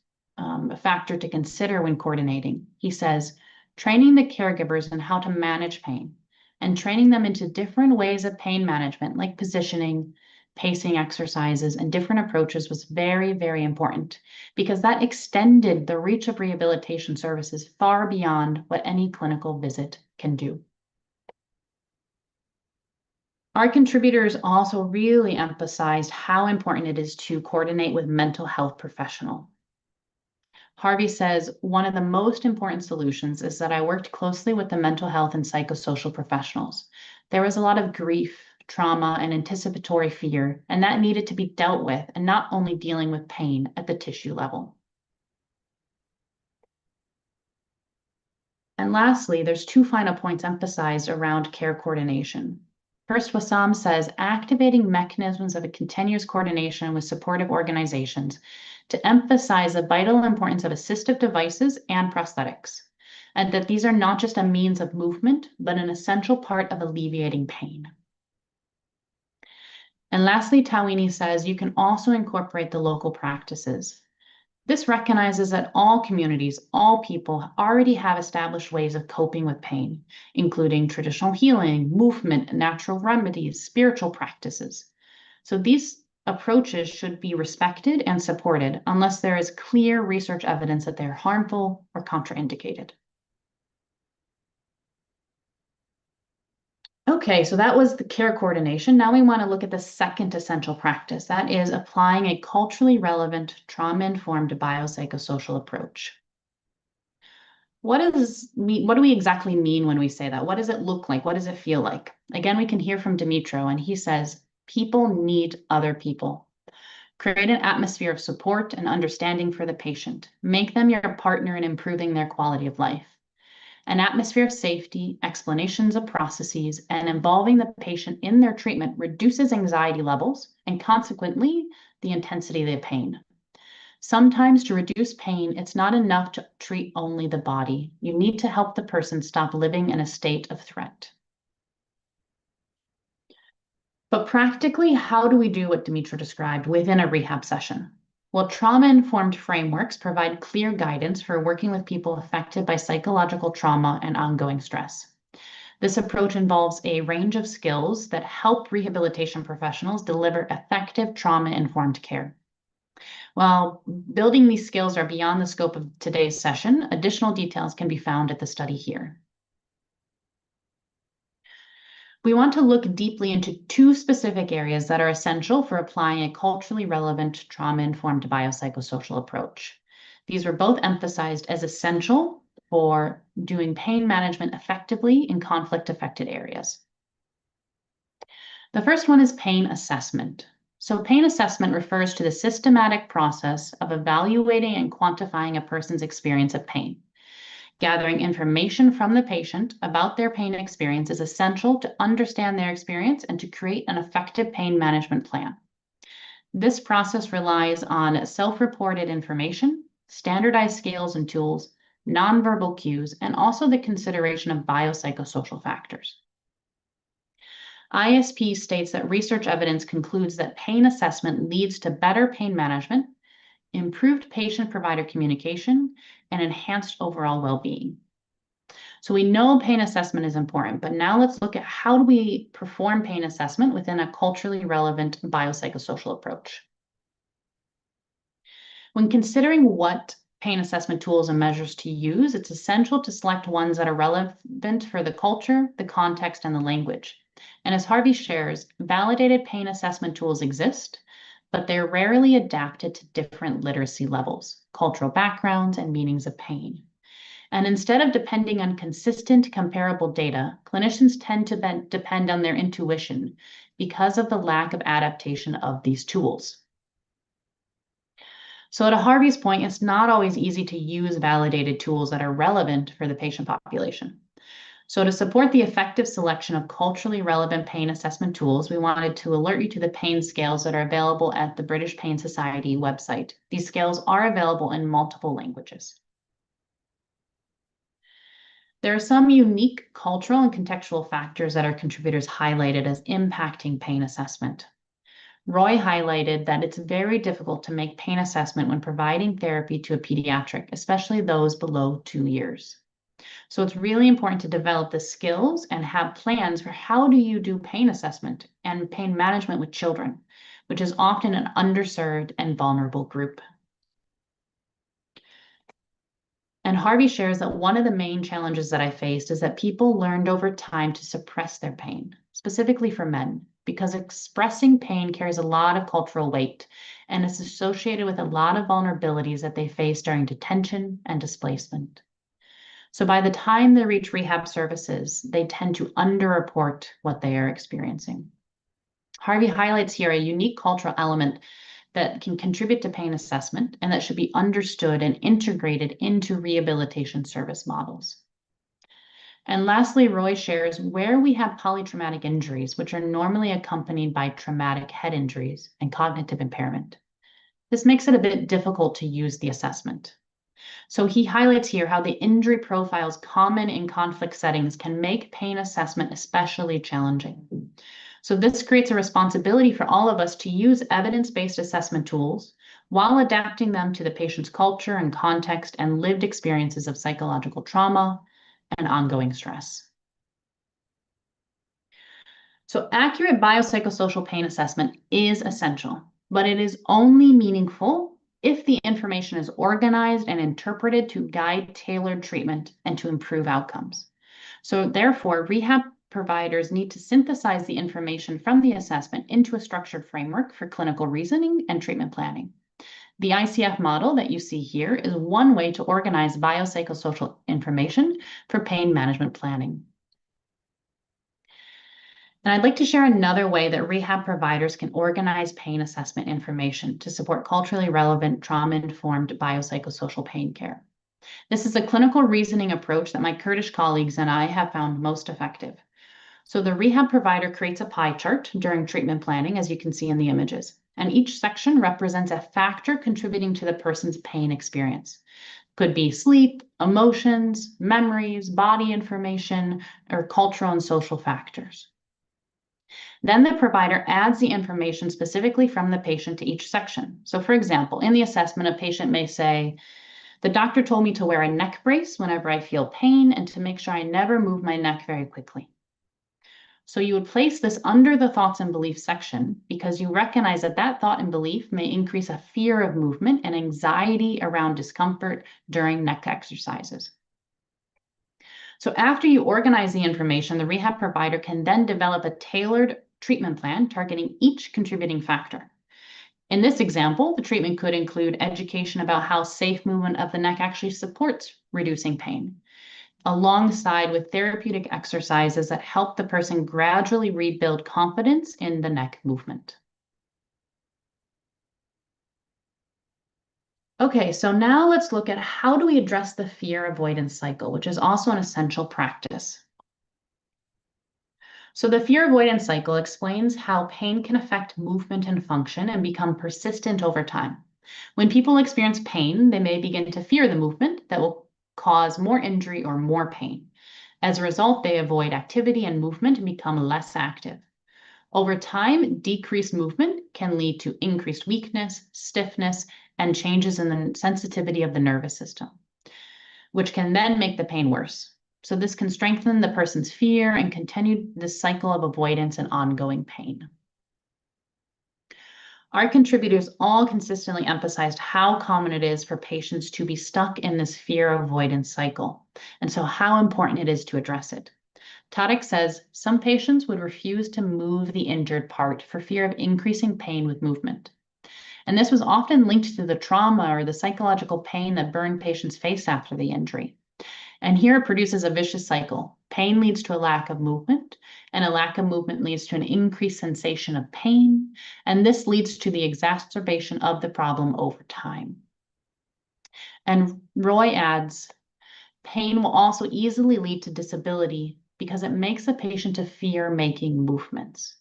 factor to consider when coordinating. He says, training the caregivers on how to manage pain and training them into different ways of pain management, like positioning, pacing exercises, and different approaches was very, very important because that extended the reach of rehabilitation services far beyond what any clinical visit can do. Our contributors also really emphasized how important it is to coordinate with mental health professionals. Harvey says, one of the most important solutions is that I worked closely with the mental health and psychosocial professionals. There was a lot of grief, trauma, and anticipatory fear, and that needed to be dealt with, and not only dealing with pain at the tissue level. And lastly, there's 2 final points emphasized around care coordination. First, Wassam says, activating mechanisms of a continuous coordination with supportive organizations to emphasize the vital importance of assistive devices and prosthetics, and that these are not just a means of movement, but an essential part of alleviating pain. And lastly, Tawini says, you can also incorporate the local practices. This recognizes that all communities, all people already have established ways of coping with pain, including traditional healing, movement, natural remedies, spiritual practices. So these approaches should be respected and supported unless there is clear research evidence that they're harmful or contraindicated. Okay, so that was the care coordination. Now we want to look at the second essential practice. That is applying a culturally relevant, trauma-informed biopsychosocial approach. What do we exactly mean when we say that? What does it look like? What does it feel like? Again, we can hear from Dimitro, and he says, people need other people. Create an atmosphere of support and understanding for the patient. Make them your partner in improving their quality of life. An atmosphere of safety, explanations of processes, and involving the patient in their treatment reduces anxiety levels and consequently the intensity of the pain. Sometimes to reduce pain, it's not enough to treat only the body. You need to help the person stop living in a state of threat. But practically, how do we do what Dimitro described within a rehab session? Well, trauma-informed frameworks provide clear guidance for working with people affected by psychological trauma and ongoing stress. This approach involves a range of skills that help rehabilitation professionals deliver effective trauma-informed care. While building these skills are beyond the scope of today's session, additional details can be found at the study here. We want to look deeply into two specific areas that are essential for applying a culturally relevant trauma-informed biopsychosocial approach. These were both emphasized as essential for doing pain management effectively in conflict-affected areas. The first one is pain assessment. So pain assessment refers to the systematic process of evaluating and quantifying a person's experience of pain. Gathering information from the patient about their pain experience is essential to understand their experience and to create an effective pain management plan. This process relies on self-reported information, standardized scales and tools, nonverbal cues, and also the consideration of biopsychosocial factors. ISP states that research evidence concludes that pain assessment leads to better pain management, improved patient-provider communication, and enhanced overall well-being. So we know pain assessment is important, but now let's look at how do we perform pain assessment within a culturally relevant biopsychosocial approach. When considering what pain assessment tools and measures to use, it's essential to select ones that are relevant for the culture, the context, and the language. And as Harvey shares, validated pain assessment tools exist, but they're rarely adapted to different literacy levels, cultural backgrounds, and meanings of pain. And instead of depending on consistent, comparable data, clinicians tend to depend on their intuition because of the lack of adaptation of these tools. So to Harvey's point, it's not always easy to use validated tools that are relevant for the patient population. So to support the effective selection of culturally relevant pain assessment tools, we wanted to alert you to the pain scales that are available at the British Pain Society website. These scales are available in multiple languages. There are some unique cultural and contextual factors that our contributors highlighted as impacting pain assessment. Roy highlighted that it's very difficult to make pain assessment when providing therapy to a pediatric, especially those below 2 years. So it's really important to develop the skills and have plans for how do you do pain assessment and pain management with children, which is often an underserved and vulnerable group. And Harvey shares that one of the main challenges that I faced is that people learned over time to suppress their pain, specifically for men, because expressing pain carries a lot of cultural weight and is associated with a lot of vulnerabilities that they face during detention and displacement. So by the time they reach rehab services, they tend to underreport what they are experiencing. Harvey highlights here a unique cultural element that can contribute to pain assessment and that should be understood and integrated into rehabilitation service models. And lastly, Roy shares where we have polytraumatic injuries, which are normally accompanied by traumatic head injuries and cognitive impairment. This makes it a bit difficult to use the assessment. So he highlights here how the injury profiles common in conflict settings can make pain assessment especially challenging. So this creates a responsibility for all of us to use evidence-based assessment tools while adapting them to the patient's culture and context and lived experiences of psychological trauma and ongoing stress. So accurate biopsychosocial pain assessment is essential, but it is only meaningful if the information is organized and interpreted to guide tailored treatment and to improve outcomes. So therefore, rehab providers need to synthesize the information from the assessment into a structured framework for clinical reasoning and treatment planning. The ICF model that you see here is one way to organize biopsychosocial information for pain management planning. And I'd like to share another way that rehab providers can organize pain assessment information to support culturally relevant, trauma-informed biopsychosocial pain care. This is a clinical reasoning approach that my Kurdish colleagues and I have found most effective. So the rehab provider creates a pie chart during treatment planning, as you can see in the images, and each section represents a factor contributing to the person's pain experience. Could be sleep, emotions, memories, body information, or cultural and social factors. Then the provider adds the information specifically from the patient to each section. So for example, in the assessment, a patient may say, the doctor told me to wear a neck brace whenever I feel pain and to make sure I never move my neck very quickly. So you would place this under the thoughts and beliefs section because you recognize that that thought and belief may increase a fear of movement and anxiety around discomfort during neck exercises. So after you organize the information, the rehab provider can then develop a tailored treatment plan targeting each contributing factor. In this example, the treatment could include education about how safe movement of the neck actually supports reducing pain, alongside with therapeutic exercises that help the person gradually rebuild confidence in the neck movement. Okay, so now let's look at how do we address the fear avoidance cycle, which is also an essential practice. So the fear avoidance cycle explains how pain can affect movement and function and become persistent over time. When people experience pain, they may begin to fear the movement that will cause more injury or more pain. As a result, they avoid activity and movement and become less active. Over time, decreased movement can lead to increased weakness, stiffness, and changes in the sensitivity of the nervous system, which can then make the pain worse. So this can strengthen the person's fear and continue this cycle of avoidance and ongoing pain. Our contributors all consistently emphasized how common it is for patients to be stuck in this fear avoidance cycle, and so how important it is to address it. Tarek says some patients would refuse to move the injured part for fear of increasing pain with movement. And this was often linked to the trauma or the psychological pain that burn patients face after the injury. And here it produces a vicious cycle. Pain leads to a lack of movement, and a lack of movement leads to an increased sensation of pain, and this leads to the exacerbation of the problem over time. And Roy adds, pain will also easily lead to disability because it makes a patient to fear making movements.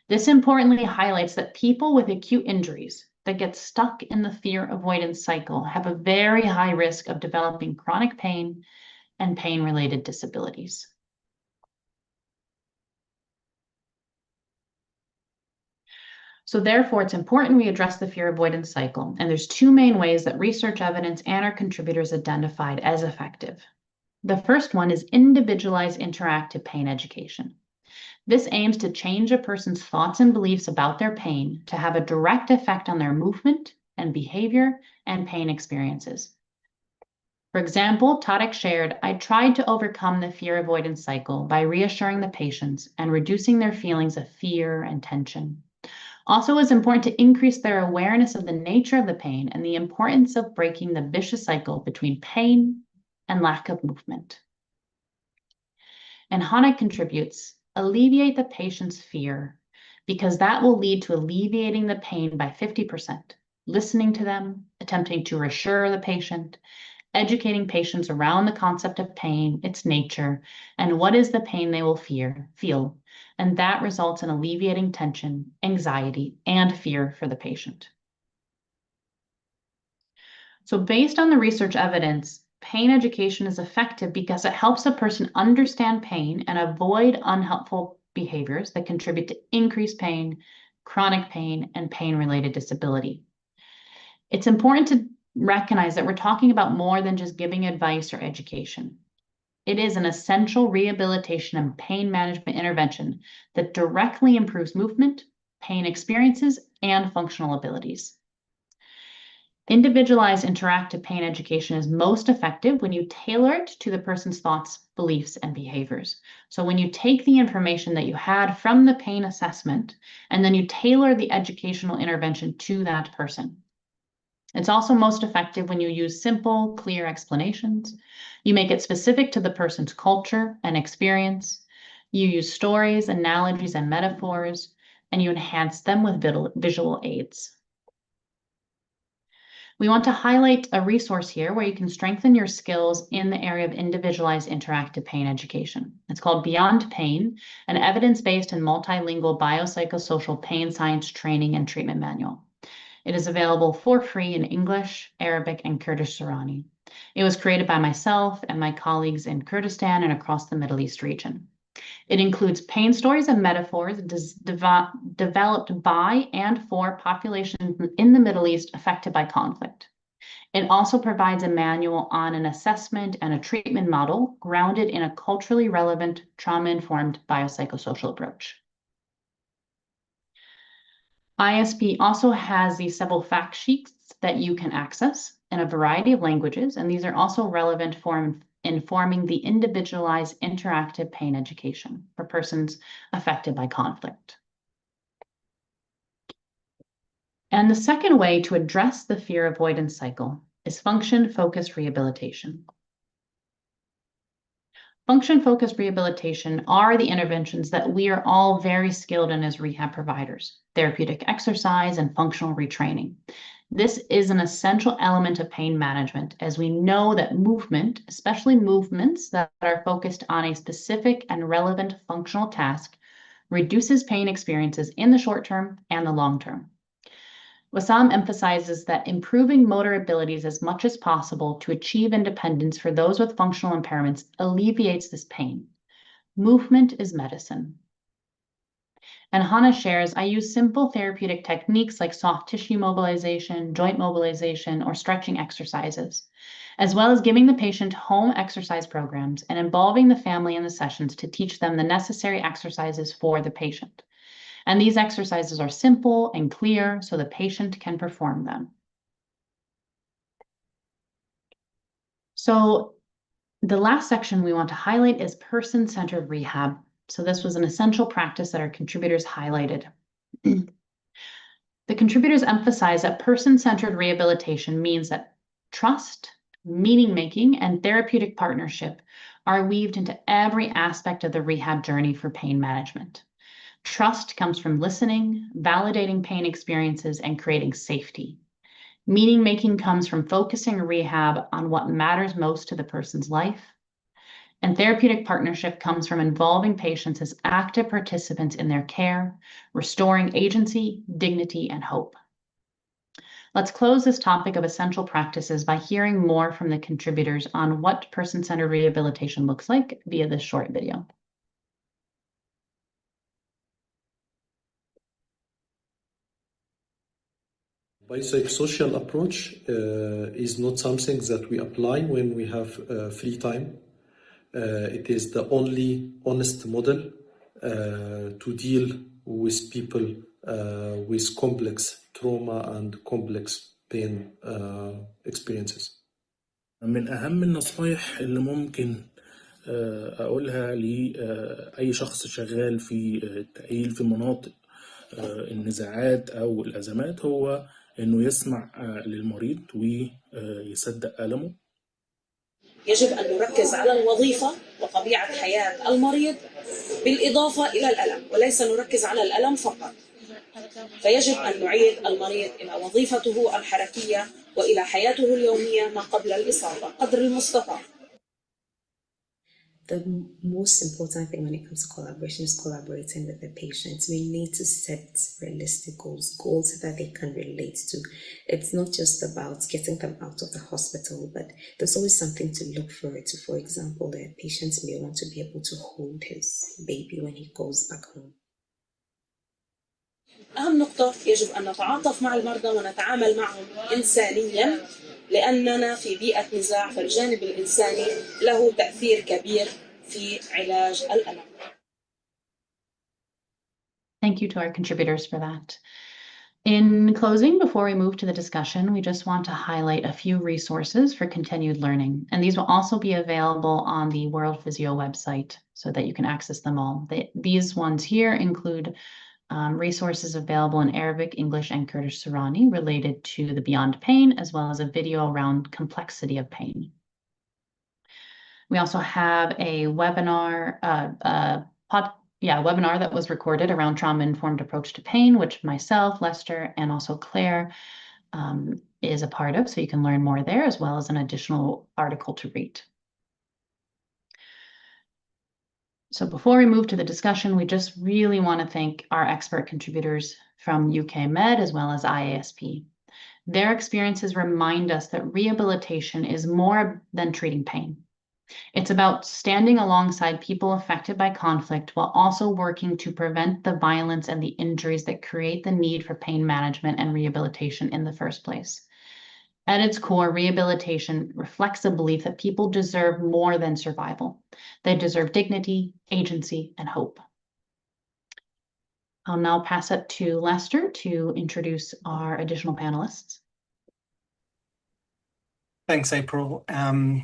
This importantly highlights that people with acute injuries that get stuck in the fear avoidance cycle have a very high risk of developing chronic pain and pain-related disabilities. So therefore, it's important we address the fear avoidance cycle, and there's two main ways that research evidence and our contributors identified as effective. The first one is individualized interactive pain education. This aims to change a person's thoughts and beliefs about their pain to have a direct effect on their movement and behavior and pain experiences. For example, Tarek shared, I tried to overcome the fear avoidance cycle by reassuring the patients and reducing their feelings of fear and tension. Also, it was important to increase their awareness of the nature of the pain and the importance of breaking the vicious cycle between pain and lack of movement. And Hannah contributes, alleviate the patient's fear because that will lead to alleviating the pain by 50%, listening to them, attempting to reassure the patient, educating patients around the concept of pain, its nature, and what is the pain they will feel, and that results in alleviating tension, anxiety, and fear for the patient. So based on the research evidence, pain education is effective because it helps a person understand pain and avoid unhelpful behaviors that contribute to increased pain, chronic pain, and pain-related disability. It's important to recognize that we're talking about more than just giving advice or education. It is an essential rehabilitation and pain management intervention that directly improves movement, pain experiences, and functional abilities. Individualized interactive pain education is most effective when you tailor it to the person's thoughts, beliefs, and behaviors. So when you take the information that you had from the pain assessment, and then you tailor the educational intervention to that person. It's also most effective when you use simple, clear explanations. You make it specific to the person's culture and experience. You use stories, analogies, and metaphors, and you enhance them with visual aids. We want to highlight a resource here where you can strengthen your skills in the area of individualized interactive pain education. It's called Beyond Pain, an evidence-based and multilingual biopsychosocial pain science training and treatment manual. It is available for free in English, Arabic, and Kurdish Sorani. It was created by myself and my colleagues in Kurdistan and across the Middle East region. It includes pain stories and metaphors developed by and for populations in the Middle East affected by conflict. It also provides a manual on an assessment and a treatment model grounded in a culturally relevant, trauma-informed biopsychosocial approach. ISP also has these several fact sheets that you can access in a variety of languages, and these are also relevant for informing the individualized interactive pain education for persons affected by conflict. And the second way to address the fear avoidance cycle is function-focused rehabilitation. Function-focused rehabilitation are the interventions that we are all very skilled in as rehab providers: therapeutic exercise and functional retraining. This is an essential element of pain management, as we know that movement, especially movements that are focused on a specific and relevant functional task, reduces pain experiences in the short term and the long term. Wissam emphasizes that improving motor abilities as much as possible to achieve independence for those with functional impairments alleviates this pain. Movement is medicine. And Hannah shares, I use simple therapeutic techniques like soft tissue mobilization, joint mobilization, or stretching exercises, as well as giving the patient home exercise programs and involving the family in the sessions to teach them the necessary exercises for the patient. And these exercises are simple and clear so the patient can perform them. So the last section we want to highlight is person-centered rehab. So this was an essential practice that our contributors highlighted. The contributors emphasize that person-centered rehabilitation means that trust, meaning-making, and therapeutic partnership are weaved into every aspect of the rehab journey for pain management. Trust comes from listening, validating pain experiences, and creating safety. Meaning-making comes from focusing rehab on what matters most to the person's life. And therapeutic partnership comes from involving patients as active participants in their care, restoring agency, dignity, and hope. Let's close this topic of essential practices by hearing more from the contributors on what person-centered rehabilitation looks like via this short video. Biopsychosocial approach is not something that we apply when we have free time. It is the only honest model to deal with people with complex trauma and complex pain experiences. من أهم النصائح اللي ممكن أقولها لأي شخص شغال في التأهيل في مناطق النزاعات أو الأزمات هو إنه يسمع للمريض ويصدق ألمه. يجب أن نركز على الوظيفة وطبيعة حياة المريض بالإضافة إلى الألم، وليس نركز على الألم فقط. فيجب أن نعيد المريض إلى وظيفته الحركية وإلى حياته اليومية ما قبل الإصابة قدر المستطاع. The most important thing when it comes to collaboration is collaborating with the patients. We need to set realistic goals that they can relate to. It's not just about getting them out of the hospital, but there's always something to look forward to. For example, the patient may want to be able to hold his baby when he goes back home. أهم نقطة يجب أن نتعاطف مع المرضى ونتعامل معهم إنسانياً، لأننا في بيئة نزاع، فالجانب الإنساني له تأثير كبير في علاج الألم. Thank you to our contributors for that. In closing, before we move to the discussion, we just want to highlight a few resources for continued learning, and these will also be available on the World Physio website so that you can access them all. These ones here include resources available in Arabic, English, and Kurdish Sorani related to the Beyond Pain, as well as a video around complexity of pain. We also have a webinar, webinar that was recorded around trauma-informed approach to pain, which myself, Lester, and also Claire is a part of, so you can learn more there, as well as an additional article to read. So before we move to the discussion, we just really want to thank our expert contributors from UK Med as well as IASP. Their experiences remind us that rehabilitation is more than treating pain. It's about standing alongside people affected by conflict while also working to prevent the violence and the injuries that create the need for pain management and rehabilitation in the first place. At its core, rehabilitation reflects a belief that people deserve more than survival. They deserve dignity, agency, and hope. I'll now pass it to Lester to introduce our additional panelists. Thanks, April.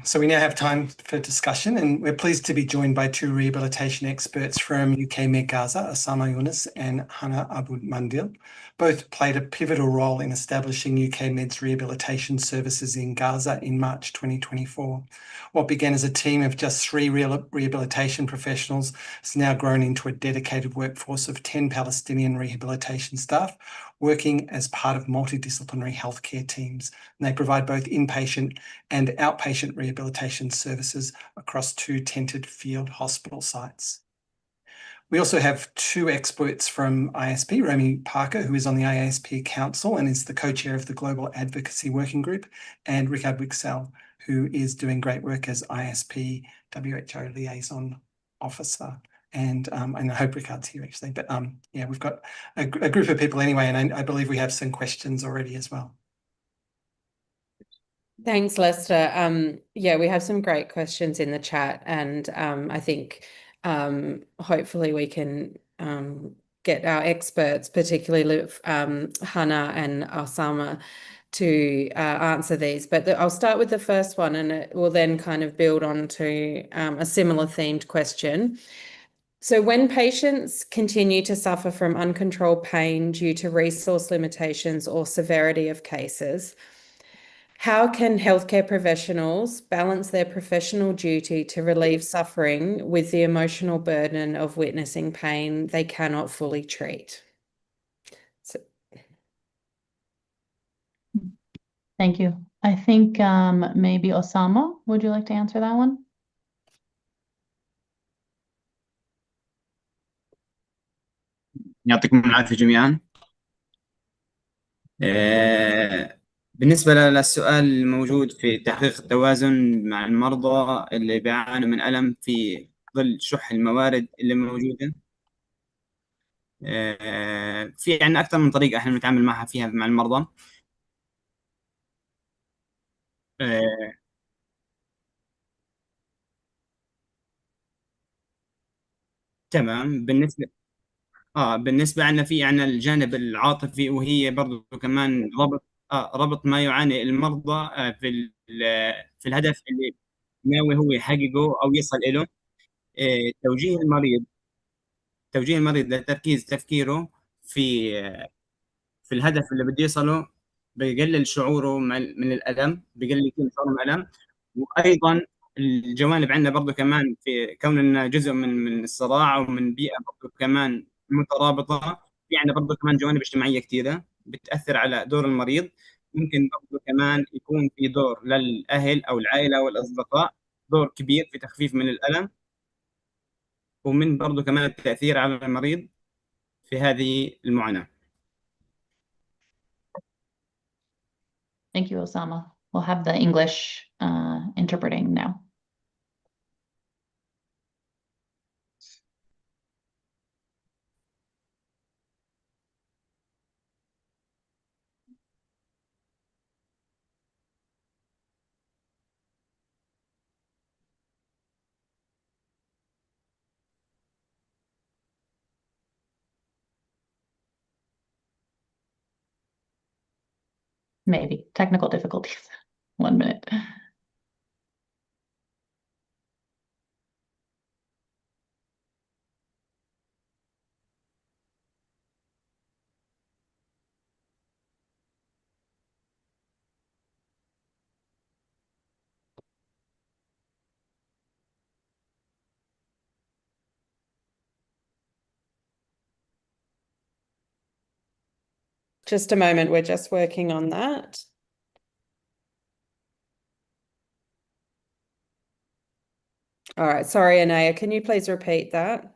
So we now have time for discussion, and we're pleased to be joined by two rehabilitation experts from UK Med Gaza, Osama Yunus and Hannah Abu Mandil. Both played a pivotal role in establishing UK Med's rehabilitation services in Gaza in March 2024. What began as a team of just 3 rehabilitation professionals has now grown into a dedicated workforce of 10 Palestinian rehabilitation staff working as part of multidisciplinary healthcare teams. And they provide both inpatient and outpatient rehabilitation services across 2 tented field hospital sites. We also have 2 experts from IASP, Romy Parker, who is on the IASP Council and is the co-chair of the Global Advocacy Working Group, and Richard Wixell, who is doing great work as IASP WHO Liaison Officer. And I hope Ricard's here actually, but yeah, we've got a group of people anyway, and I believe we have some questions already as well. Thanks, Lester. Yeah, we have some great questions in the chat, and I think hopefully we can get our experts, particularly Hannah and Osama, to answer these. But I'll start with the first one, and it will then kind of build on to a similar themed question. So when patients continue to suffer from uncontrolled pain due to resource limitations or severity of cases, how can healthcare professionals balance their professional duty to relieve suffering with the emotional burden of witnessing pain they cannot fully treat? So. Thank you. I think maybe Osama, would you like to answer that one? يعطيكم العافية جميعا. بالنسبة للسؤال الموجود في تحقيق التوازن مع المرضى اللي بيعانوا من ألم في ظل شح الموارد اللي موجودة، في عندنا أكثر من طريقة احنا بنتعامل معها فيها مع المرضى. تمام. بالنسبة عنا في عنا الجانب العاطفي، وهي برضو كمان ربط ما يعاني المرضى في الهدف اللي ناوي هو يحققه أو يصل إله. توجيه المريض لتركيز تفكيره في الهدف اللي بده يصله بيقلل شعوره من الألم، بيقلل كل شعوره من الألم. وأيضا الجوانب عندنا برضو كمان في كوننا جزء من الصراع ومن بيئة برضو كمان مترابطة، في عندنا برضو كمان جوانب اجتماعية كثيرة بتأثر على دور المريض. ممكن برضو كمان يكون في دور للأهل أو العائلة والأصدقاء، دور كبير في تخفيف من الألم، ومن برضو كمان التأثير على المريض في هذه المعاناة. Thank you, Osama. We'll have the English interpreting now. Maybe technical difficulties. 1 minute. Just a moment, we're just working on that. All right, sorry, Anaya, can you please repeat that?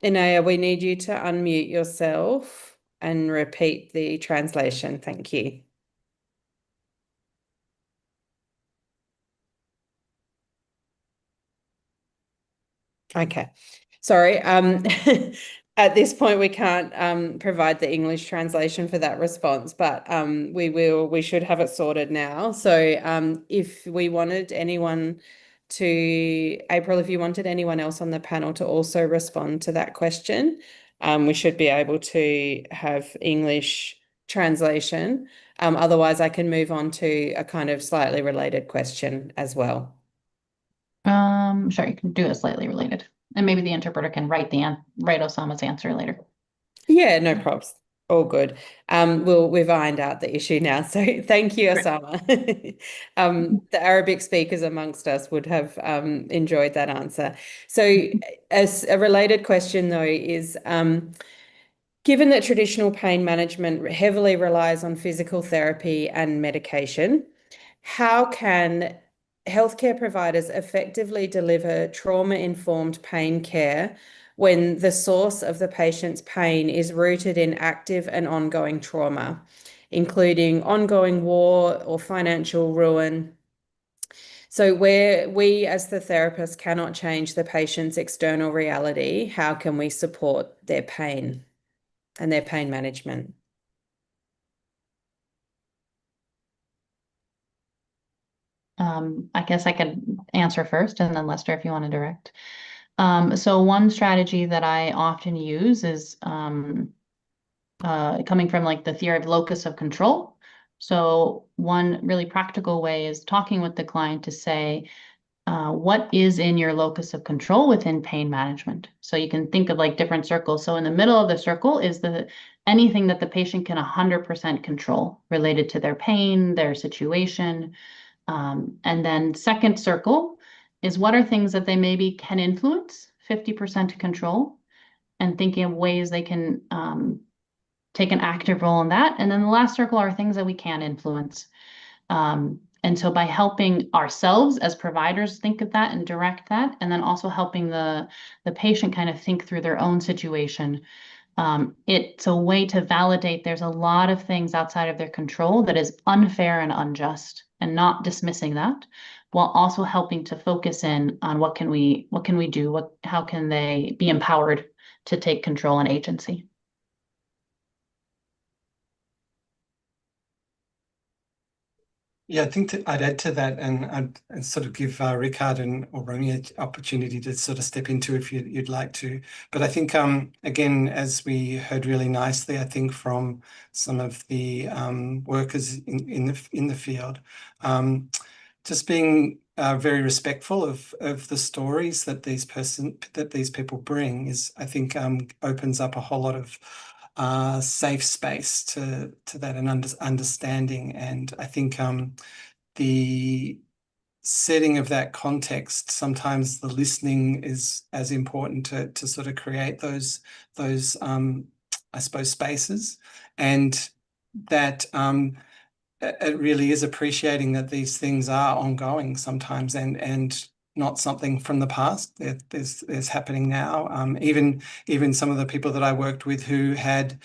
Anaya, we need you to unmute yourself and repeat the translation. Thank you. Okay, sorry. At this point, we can't provide the English translation for that response, but we should have it sorted now. So if we wanted anyone to, April, if you wanted anyone else on the panel to also respond to that question, we should be able to have English translation. Otherwise, I can move on to a kind of slightly related question as well. Sure, you can do a slightly related, and maybe the interpreter can write Osama's answer later. Yeah, no props. All good. We've ironed out the issue now. So thank you, Osama. The Arabic speakers amongst us would have enjoyed that answer. So as a related question though is, given that traditional pain management heavily relies on physical therapy and medication, how can healthcare providers effectively deliver trauma-informed pain care when the source of the patient's pain is rooted in active and ongoing trauma, including ongoing war or financial ruin? So where we as the therapist cannot change the patient's external reality, how can we support their pain and their pain management? I guess I could answer first, and then Lester, if you want to direct. So one strategy that I often use is coming from like the theory of locus of control. So one really practical way is talking with the client to say, what is in your locus of control within pain management? So you can think of like different circles. So in the middle of the circle is anything that the patient can 100% control related to their pain, their situation. And then second circle is what are things that they maybe can influence, 50% control, and thinking of ways they can take an active role in that. And then the last circle are things that we can influence. And so by helping ourselves as providers think of that and direct that, and then also helping the patient kind of think through their own situation, it's a way to validate there's a lot of things outside of their control that is unfair and unjust, and not dismissing that, while also helping to focus in on what can we do, how can they be empowered to take control and agency. Yeah, I think I'd add to that, and I'd sort of give Ricard or Romy an opportunity to sort of step into if you'd like to. But I think, again, as we heard really nicely, I think from some of the workers in the field, just being very respectful of the stories that these people bring is, I think, opens up a whole lot of safe space to that and understanding. And I think the setting of that context, sometimes the listening is as important to sort of create those I suppose spaces, and that it really is appreciating that these things are ongoing sometimes and not something from the past. There's happening now. Even some of the people that I worked with who had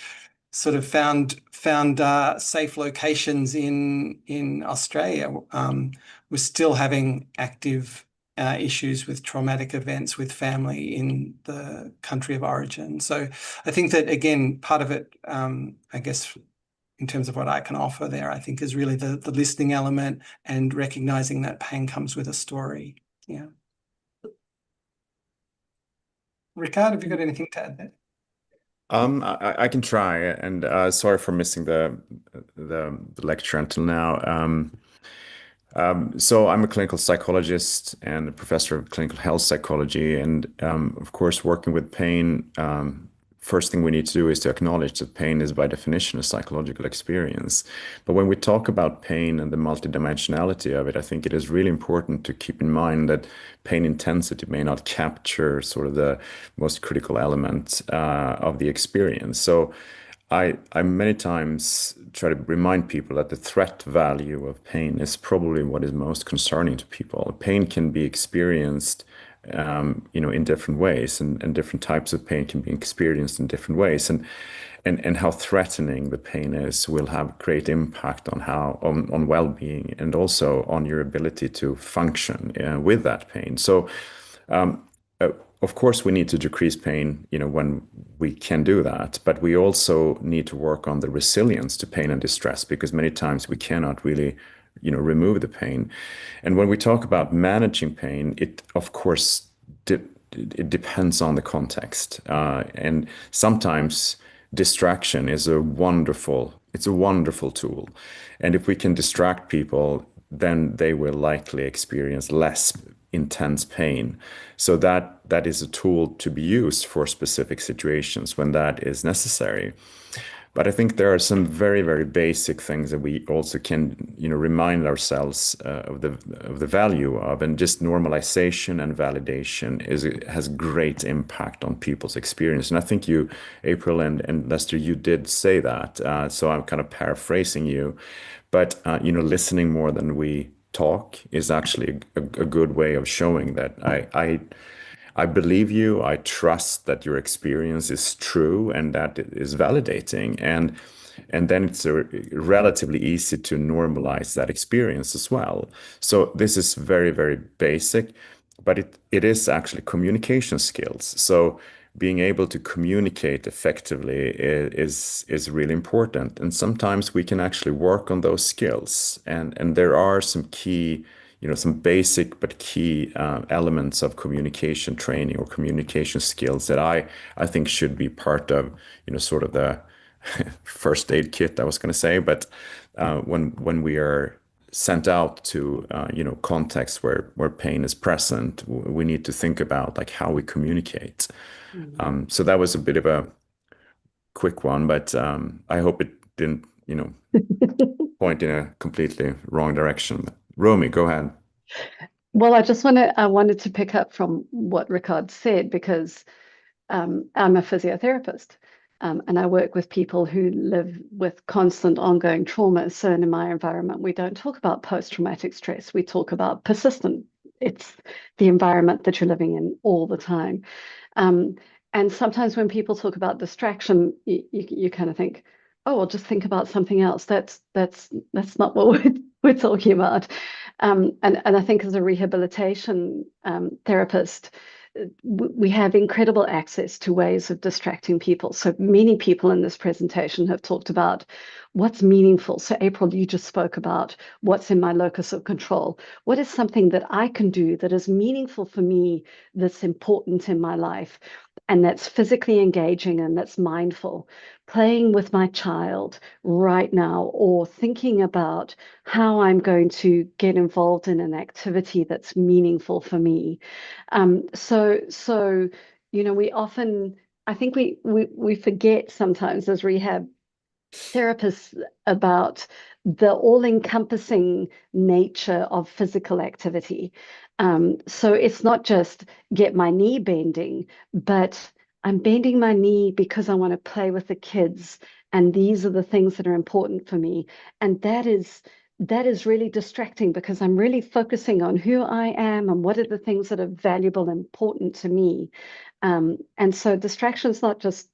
sort of found safe locations in Australia were still having active issues with traumatic events with family in the country of origin. So I think that, again, part of it, I guess, in terms of what I can offer there, I think is really the listening element and recognizing that pain comes with a story. Yeah. Ricard, have you got anything to add there? I can try, and sorry for missing the lecture until now. So I'm a clinical psychologist and a professor of clinical health psychology, and of course, working with pain first thing we need to do is to acknowledge that pain is by definition a psychological experience. But when we talk about pain and the multidimensionality of it, I think it is really important to keep in mind that pain intensity may not capture sort of the most critical element of the experience. So I many times try to remind people that the threat value of pain is probably what is most concerning to people. Pain can be experienced in different ways, and different types of pain can be experienced in different ways, and how threatening the pain is will have great impact on well-being and also on your ability to function with that pain. So of course we need to decrease pain when we can do that, but we also need to work on the resilience to pain and distress, because many times we cannot really remove the pain. And when we talk about managing pain, it of course it depends on the context, and sometimes distraction is a wonderful tool, and if we can distract people, then they will likely experience less intense pain. So that is a tool to be used for specific situations when that is necessary. But I think there are some very, very basic things that we also can, remind ourselves of the value of, and just normalization and validation has great impact on people's experience. And I think you, April and Lester, you did say that. So I'm kind of paraphrasing you, but listening more than we talk is actually a good way of showing that I believe you, I trust that your experience is true and that it is validating. And then it's relatively easy to normalize that experience as well. So this is very, very basic, but it is actually communication skills. So being able to communicate effectively is really important. And sometimes we can actually work on those skills. And there are some key, some basic but key elements of communication training or communication skills that I think should be part of, sort of the first aid kit, I was going to say. But when we are sent out to contexts where pain is present, we need to think about like how we communicate. So that was a bit of a quick one, but I hope it didn't point in a completely wrong direction. Romy, go ahead. Well, I wanted to pick up from what Ricard said, because I'm a physiotherapist, and I work with people who live with constant ongoing trauma. So in my environment, we don't talk about post-traumatic stress. We talk about persistent. It's the environment that you're living in all the time. And sometimes when people talk about distraction, you kind of think, oh, well, just think about something else. That's not what we're talking about. And I think as a rehabilitation therapist, we have incredible access to ways of distracting people. So many people in this presentation have talked about what's meaningful. So April, you just spoke about what's in my locus of control. What is something that I can do that is meaningful for me, that's important in my life, and that's physically engaging and that's mindful? Playing with my child right now, or thinking about how I'm going to get involved in an activity that's meaningful for me. So we often, I think we forget sometimes as rehab therapists about the all-encompassing nature of physical activity. So it's not just get my knee bending, but I'm bending my knee because I want to play with the kids, and these are the things that are important for me. And that is really distracting, because I'm really focusing on who I am and what are the things that are valuable and important to me. And so distraction's not just,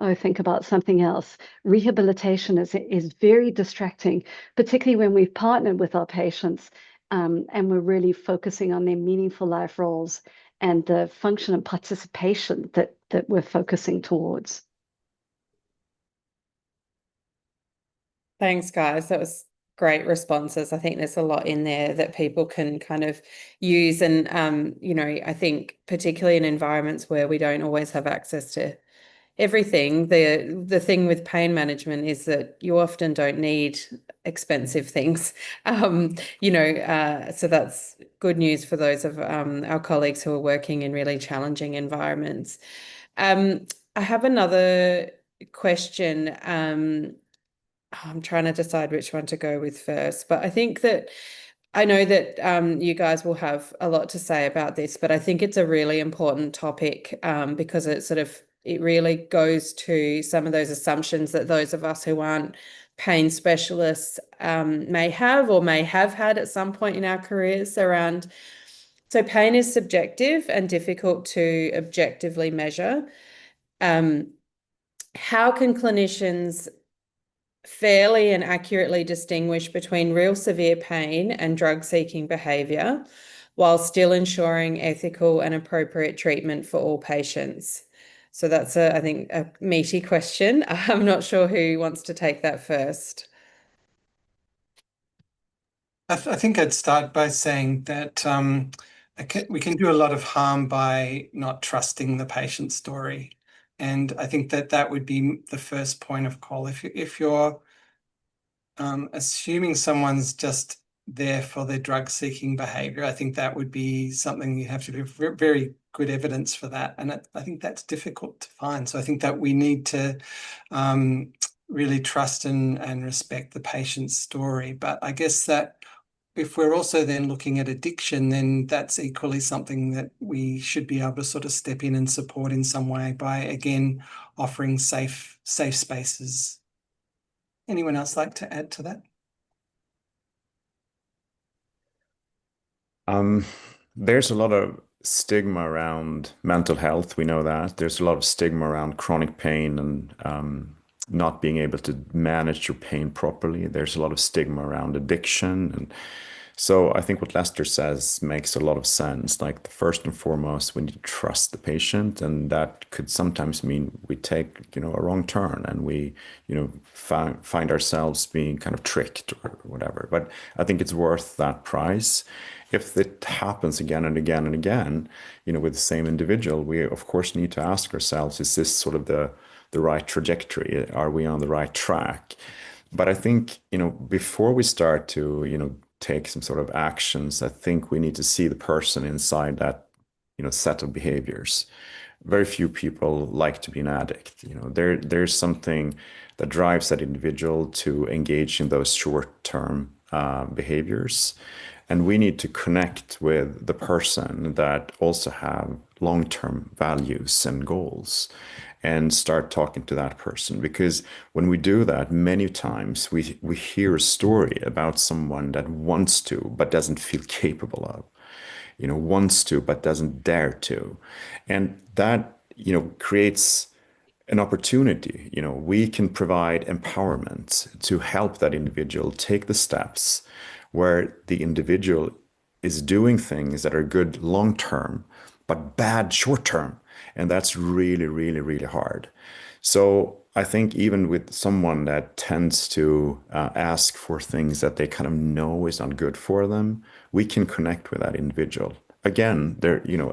oh, think about something else. Rehabilitation is very distracting, particularly when we've partnered with our patients, and we're really focusing on their meaningful life roles and the function and participation that we're focusing towards. Thanks, guys. That was great responses. I think there's a lot in there that people can kind of use. And, I think particularly in environments where we don't always have access to everything, the thing with pain management is that you often don't need expensive things. So that's good news for those of our colleagues who are working in really challenging environments. I have another question. I'm trying to decide which one to go with first, but I think that I know that you guys will have a lot to say about this, but I think it's a really important topic because it really goes to some of those assumptions that those of us who aren't pain specialists may have or may have had at some point in our careers around. So pain is subjective and difficult to objectively measure. How can clinicians fairly and accurately distinguish between real severe pain and drug-seeking behaviour while still ensuring ethical and appropriate treatment for all patients? So that's, I think, a meaty question. I'm not sure who wants to take that first. I think I'd start by saying that we can do a lot of harm by not trusting the patient's story. And I think that would be the first point of call. If you're assuming someone's just there for their drug-seeking behavior, I think that would be something you have to have very good evidence for that. And I think that's difficult to find. So I think that we need to really trust and respect the patient's story. But I guess that if we're also then looking at addiction, then that's equally something that we should be able to sort of step in and support in some way by, again, offering safe spaces. Anyone else like to add to that? There's a lot of stigma around mental health. We know that. There's a lot of stigma around chronic pain and not being able to manage your pain properly. There's a lot of stigma around addiction. And so I think what Lester says makes a lot of sense. Like, first and foremost, we need to trust the patient, and that could sometimes mean we take, a wrong turn and we, find ourselves being kind of tricked or whatever. But I think it's worth that price. If it happens again and again and again, with the same individual, we of course need to ask ourselves, is this sort of the right trajectory? Are we on the right track? But I think, before we start to, take some sort of actions, I think we need to see the person inside that, set of behaviors. Very few people like to be an addict. There's something that drives that individual to engage in those short-term behaviors. And we need to connect with the person that also have long-term values and goals and start talking to that person. Because when we do that, many times we hear a story about someone that wants to, but doesn't feel capable of, wants to, but doesn't dare to. And that, creates an opportunity. We can provide empowerment to help that individual take the steps where the individual is doing things that are good long-term, but bad short-term. And that's really, really, really hard. So I think even with someone that tends to ask for things that they kind of know is not good for them, we can connect with that individual. Again,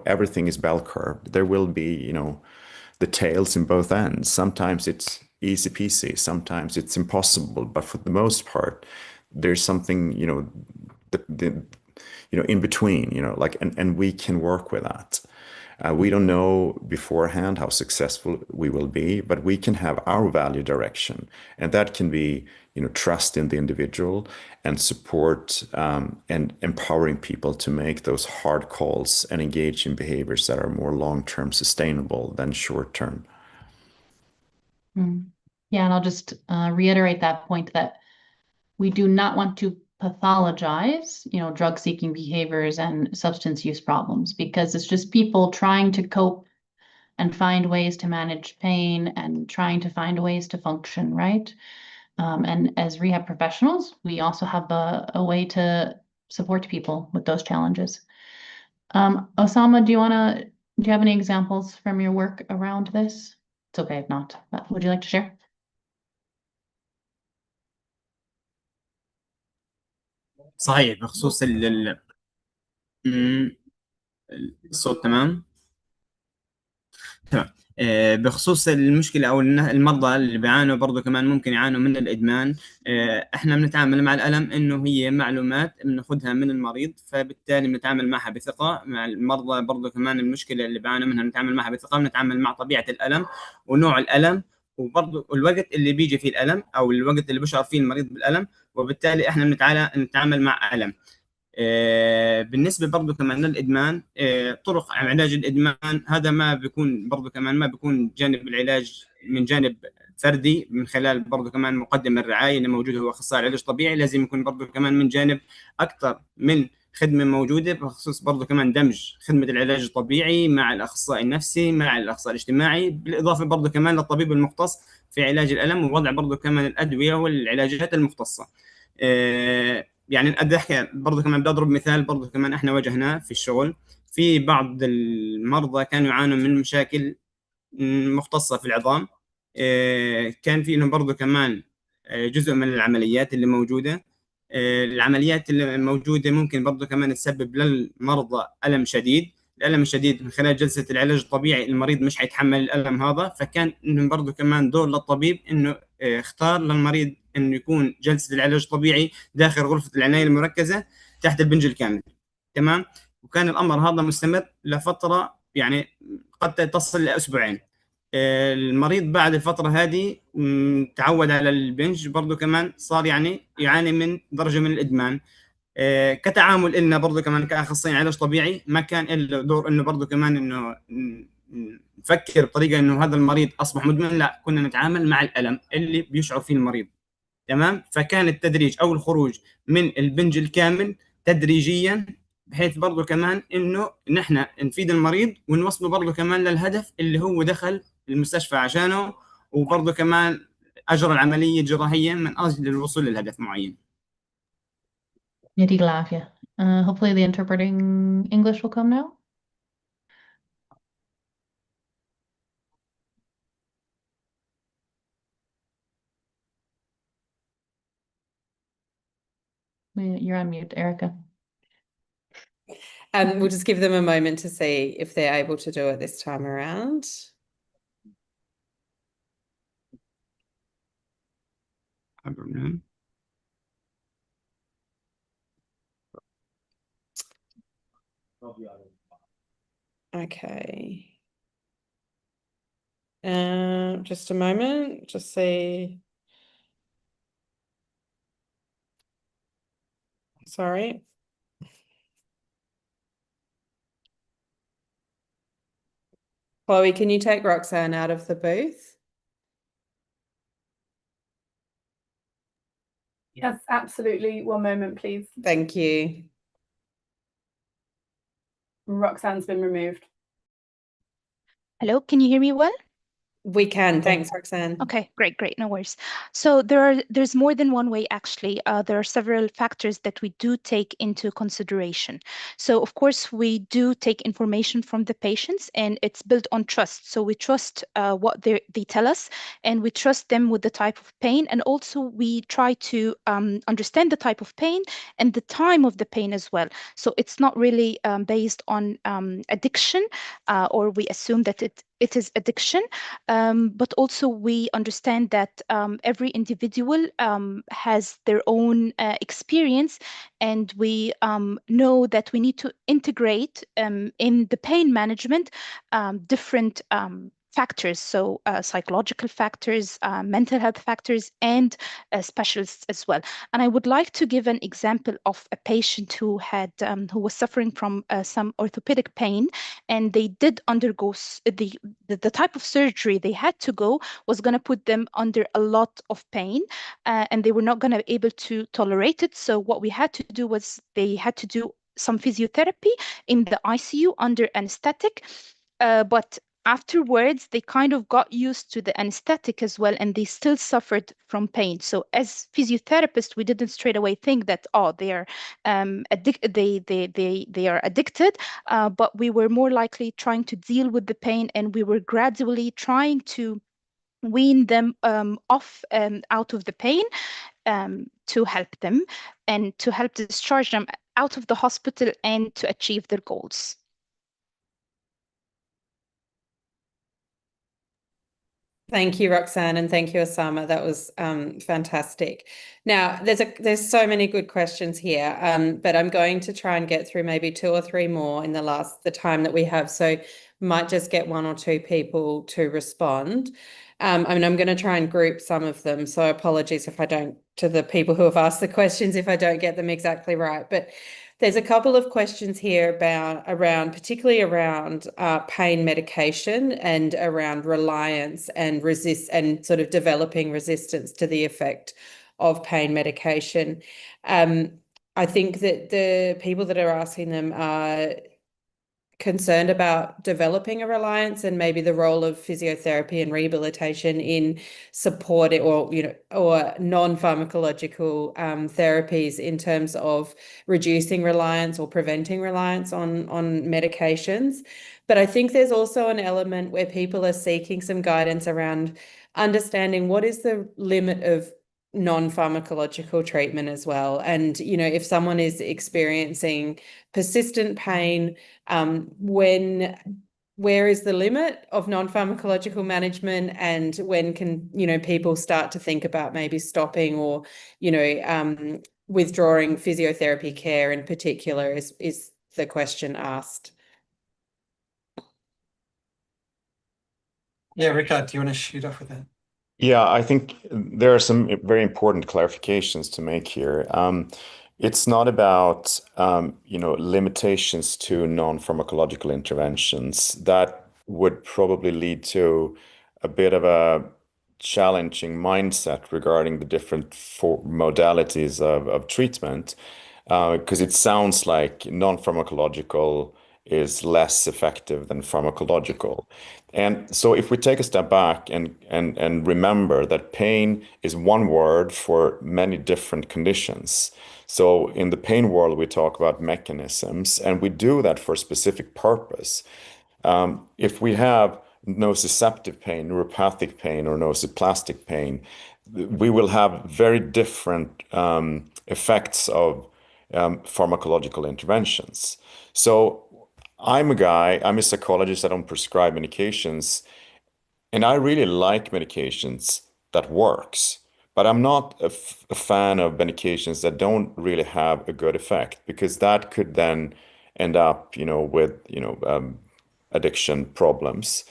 everything is bell curve. There will be, the tails in both ends. Sometimes it's easy peasy, sometimes it's impossible, but for the most part, there's something, in between, and we can work with that. We don't know beforehand how successful we will be, but we can have our value direction, and that can be, trust in the individual and support and empowering people to make those hard calls and engage in behaviors that are more long-term sustainable than short-term. Yeah, and I'll just reiterate that point that we do not want to pathologize, drug-seeking behaviors and substance use problems, because it's just people trying to cope and find ways to manage pain and trying to find ways to function, right? And as rehab professionals, we also have a way to support people with those challenges. Osama, do you have any examples from your work around this? It's okay if not, but would you like to share? صحيح بخصوص الصوت تمام. بخصوص المشكلة أو المرضى اللي بيعانوا برضو كمان ممكن يعانوا من الإدمان. إحنا بنتعامل مع الألم إنه هي معلومات بناخذها من المريض، فبالتالي بنتعامل معها بثقة. مع المرضى برضو كمان المشكلة اللي بيعانوا منها بنتعامل معها بثقة، بنتعامل مع طبيعة الألم ونوع الألم وبرضو الوقت اللي بيجي فيه الألم أو الوقت اللي بيشعر فيه المريض بالألم، وبالتالي إحنا نتعامل مع ألم. بالنسبة برضو كمان للإدمان، طرق علاج الإدمان هذا ما بيكون برضو كمان ما بيكون جانب العلاج من جانب فردي من خلال برضو كمان مقدم الرعاية اللي موجود هو أخصائي علاج طبيعي، لازم يكون برضو كمان من جانب أكثر من خدمة موجودة بخصوص برضو كمان دمج خدمة العلاج الطبيعي مع الأخصائي النفسي مع الأخصائي الاجتماعي، بالإضافة برضو كمان للطبيب المختص في علاج الألم ووضع برضو كمان الأدوية والعلاجات المختصة. يعني بدي احكي برضه كمان، بدي اضرب مثال برضه كمان احنا واجهناه في الشغل. في بعض المرضى كانوا يعانوا من مشاكل مختصة في العظام. كان في لهم برضه كمان جزء من العمليات اللي موجودة. العمليات اللي موجودة ممكن برضه كمان تسبب للمرضى ألم شديد. الألم الشديد من خلال جلسة العلاج الطبيعي المريض مش حيتحمل الألم هذا، فكان إنه برضه كمان دور للطبيب إنه اختار للمريض إنه يكون جلسة العلاج الطبيعي داخل غرفة العناية المركزة تحت البنج الكامل. تمام. وكان الأمر هذا مستمر لفترة يعني قد تصل لأسبوعين. المريض بعد الفترة هذه تعود على البنج برضو كمان صار يعني يعاني من درجة من الإدمان. كتعامل إلنا برضو كمان كأخصائيين علاج طبيعي ما كان إلا دور إنه برضو كمان إنه نفكر بطريقة إنه هذا المريض أصبح مدمن، لا كنا نتعامل مع الألم اللي بيشعر فيه المريض. تمام. فكان التدريج أو الخروج من البنج الكامل تدريجيا، بحيث برضو كمان إنه نحن نفيد المريض ونوصله برضو كمان للهدف اللي هو دخل المستشفى عشانه، وبرضو كمان أجرى العملية الجراحية من أجل الوصول للهدف معين. يديك العافية. Hopefully the interpreting English will come now. You're on mute, Erica. We'll just give them a moment to see if they're able to do it this time around. Okay. Just a moment, just see. Sorry. Chloe, can you take Roxanne out of the booth? Yes, absolutely. One moment, please. Thank you. Roxanne's been removed. Hello, can you hear me well? We can. Thanks, Roxanne. Okay, great, no worries. So there's more than one way actually. There are several factors that we do take into consideration. So of course we do take information from the patients, and it's built on trust. So we trust what they tell us, and we trust them with the type of pain, and also we try to understand the type of pain and the time of the pain as well. So it's not really based on addiction, or we assume that it is addiction, but also we understand that every individual has their own experience, and we know that we need to integrate in the pain management different factors, so psychological factors, mental health factors, and specialists as well. And I would like to give an example of a patient who had who was suffering from some orthopedic pain, and they did undergo the type of surgery they had to go was going to put them under a lot of pain, and they were not going to be able to tolerate it. So what we had to do was they had to do some physiotherapy in the ICU under anesthetic, but afterwards they kind of got used to the anesthetic as well, and they still suffered from pain. So as physiotherapists, we didn't straight away think that they are they are addicted, but we were more likely trying to deal with the pain, and we were gradually trying to wean them off out of the pain, to help them and to help discharge them out of the hospital and to achieve their goals. Thank you, Roxanne, and thank you, Osama. That was fantastic. Now, there's so many good questions here, but I'm going to try and get through maybe 2 or 3 more in the time that we have. So might just get 1 or 2 people to respond. I mean, I'm going to try and group some of them. So apologies if I don't, to the people who have asked the questions, if I don't get them exactly right. But there's a couple of questions here particularly around pain medication and around reliance and sort of developing resistance to the effect of pain medication. I think that the people that are asking them are concerned about developing a reliance and maybe the role of physiotherapy and rehabilitation in supporting or non-pharmacological therapies in terms of reducing reliance or preventing reliance on medications. But I think there's also an element where people are seeking some guidance around understanding what is the limit of non-pharmacological treatment as well. And, if someone is experiencing persistent pain, where is the limit of non-pharmacological management, and when can people start to think about maybe stopping or withdrawing physiotherapy care in particular is the question asked. Yeah, Ricard, do you want to shoot off with that? Yeah, I think there are some very important clarifications to make here. It's not about limitations to non-pharmacological interventions. That would probably lead to a bit of a challenging mindset regarding the different modalities of treatment, because it sounds like non-pharmacological is less effective than pharmacological. And so if we take a step back and remember that pain is one word for many different conditions. So in the pain world, we talk about mechanisms, and we do that for a specific purpose. If we have nociceptive pain, neuropathic pain, or nociplastic pain, we will have very different effects of pharmacological interventions. So I'm a psychologist, I don't prescribe medications, and I really like medications that works. But I'm not a fan of medications that don't really have a good effect, because that could then end up, with, addiction problems.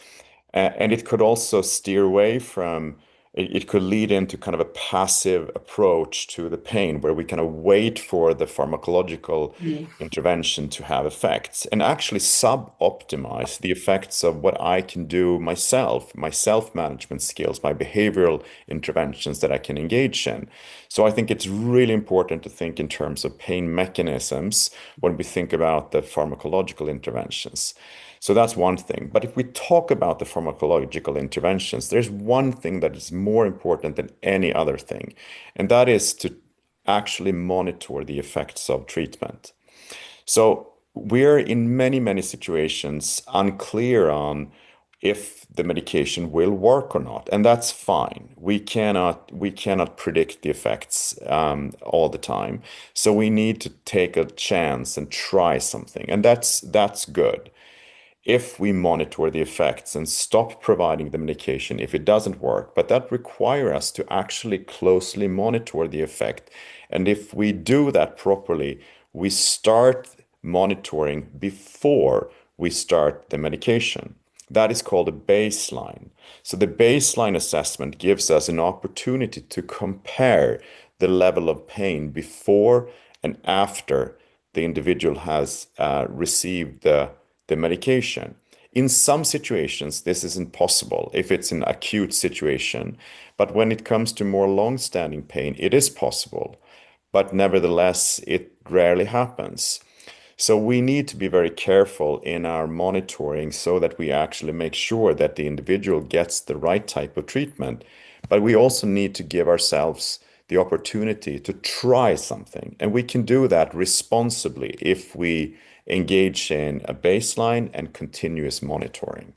And it could also steer away from, it could lead into kind of a passive approach to the pain, where we kind of wait for the pharmacological intervention to have effects and actually sub-optimize the effects of what I can do myself, my self-management skills, my behavioral interventions that I can engage in. So I think it's really important to think in terms of pain mechanisms when we think about the pharmacological interventions. So that's one thing. But if we talk about the pharmacological interventions, there's one thing that is more important than any other thing, and that is to actually monitor the effects of treatment. So we're in many, many situations unclear on if the medication will work or not, and that's fine. We cannot predict the effects all the time, so we need to take a chance and try something, and that's good. If we monitor the effects and stop providing the medication if it doesn't work, but that requires us to actually closely monitor the effect. And if we do that properly, we start monitoring before we start the medication. That is called a baseline. So the baseline assessment gives us an opportunity to compare the level of pain before and after the individual has received the medication. In some situations, this isn't possible if it's an acute situation, but when it comes to more long-standing pain, it is possible, but nevertheless, it rarely happens. So we need to be very careful in our monitoring so that we actually make sure that the individual gets the right type of treatment, but we also need to give ourselves the opportunity to try something, and we can do that responsibly if we engage in a baseline and continuous monitoring.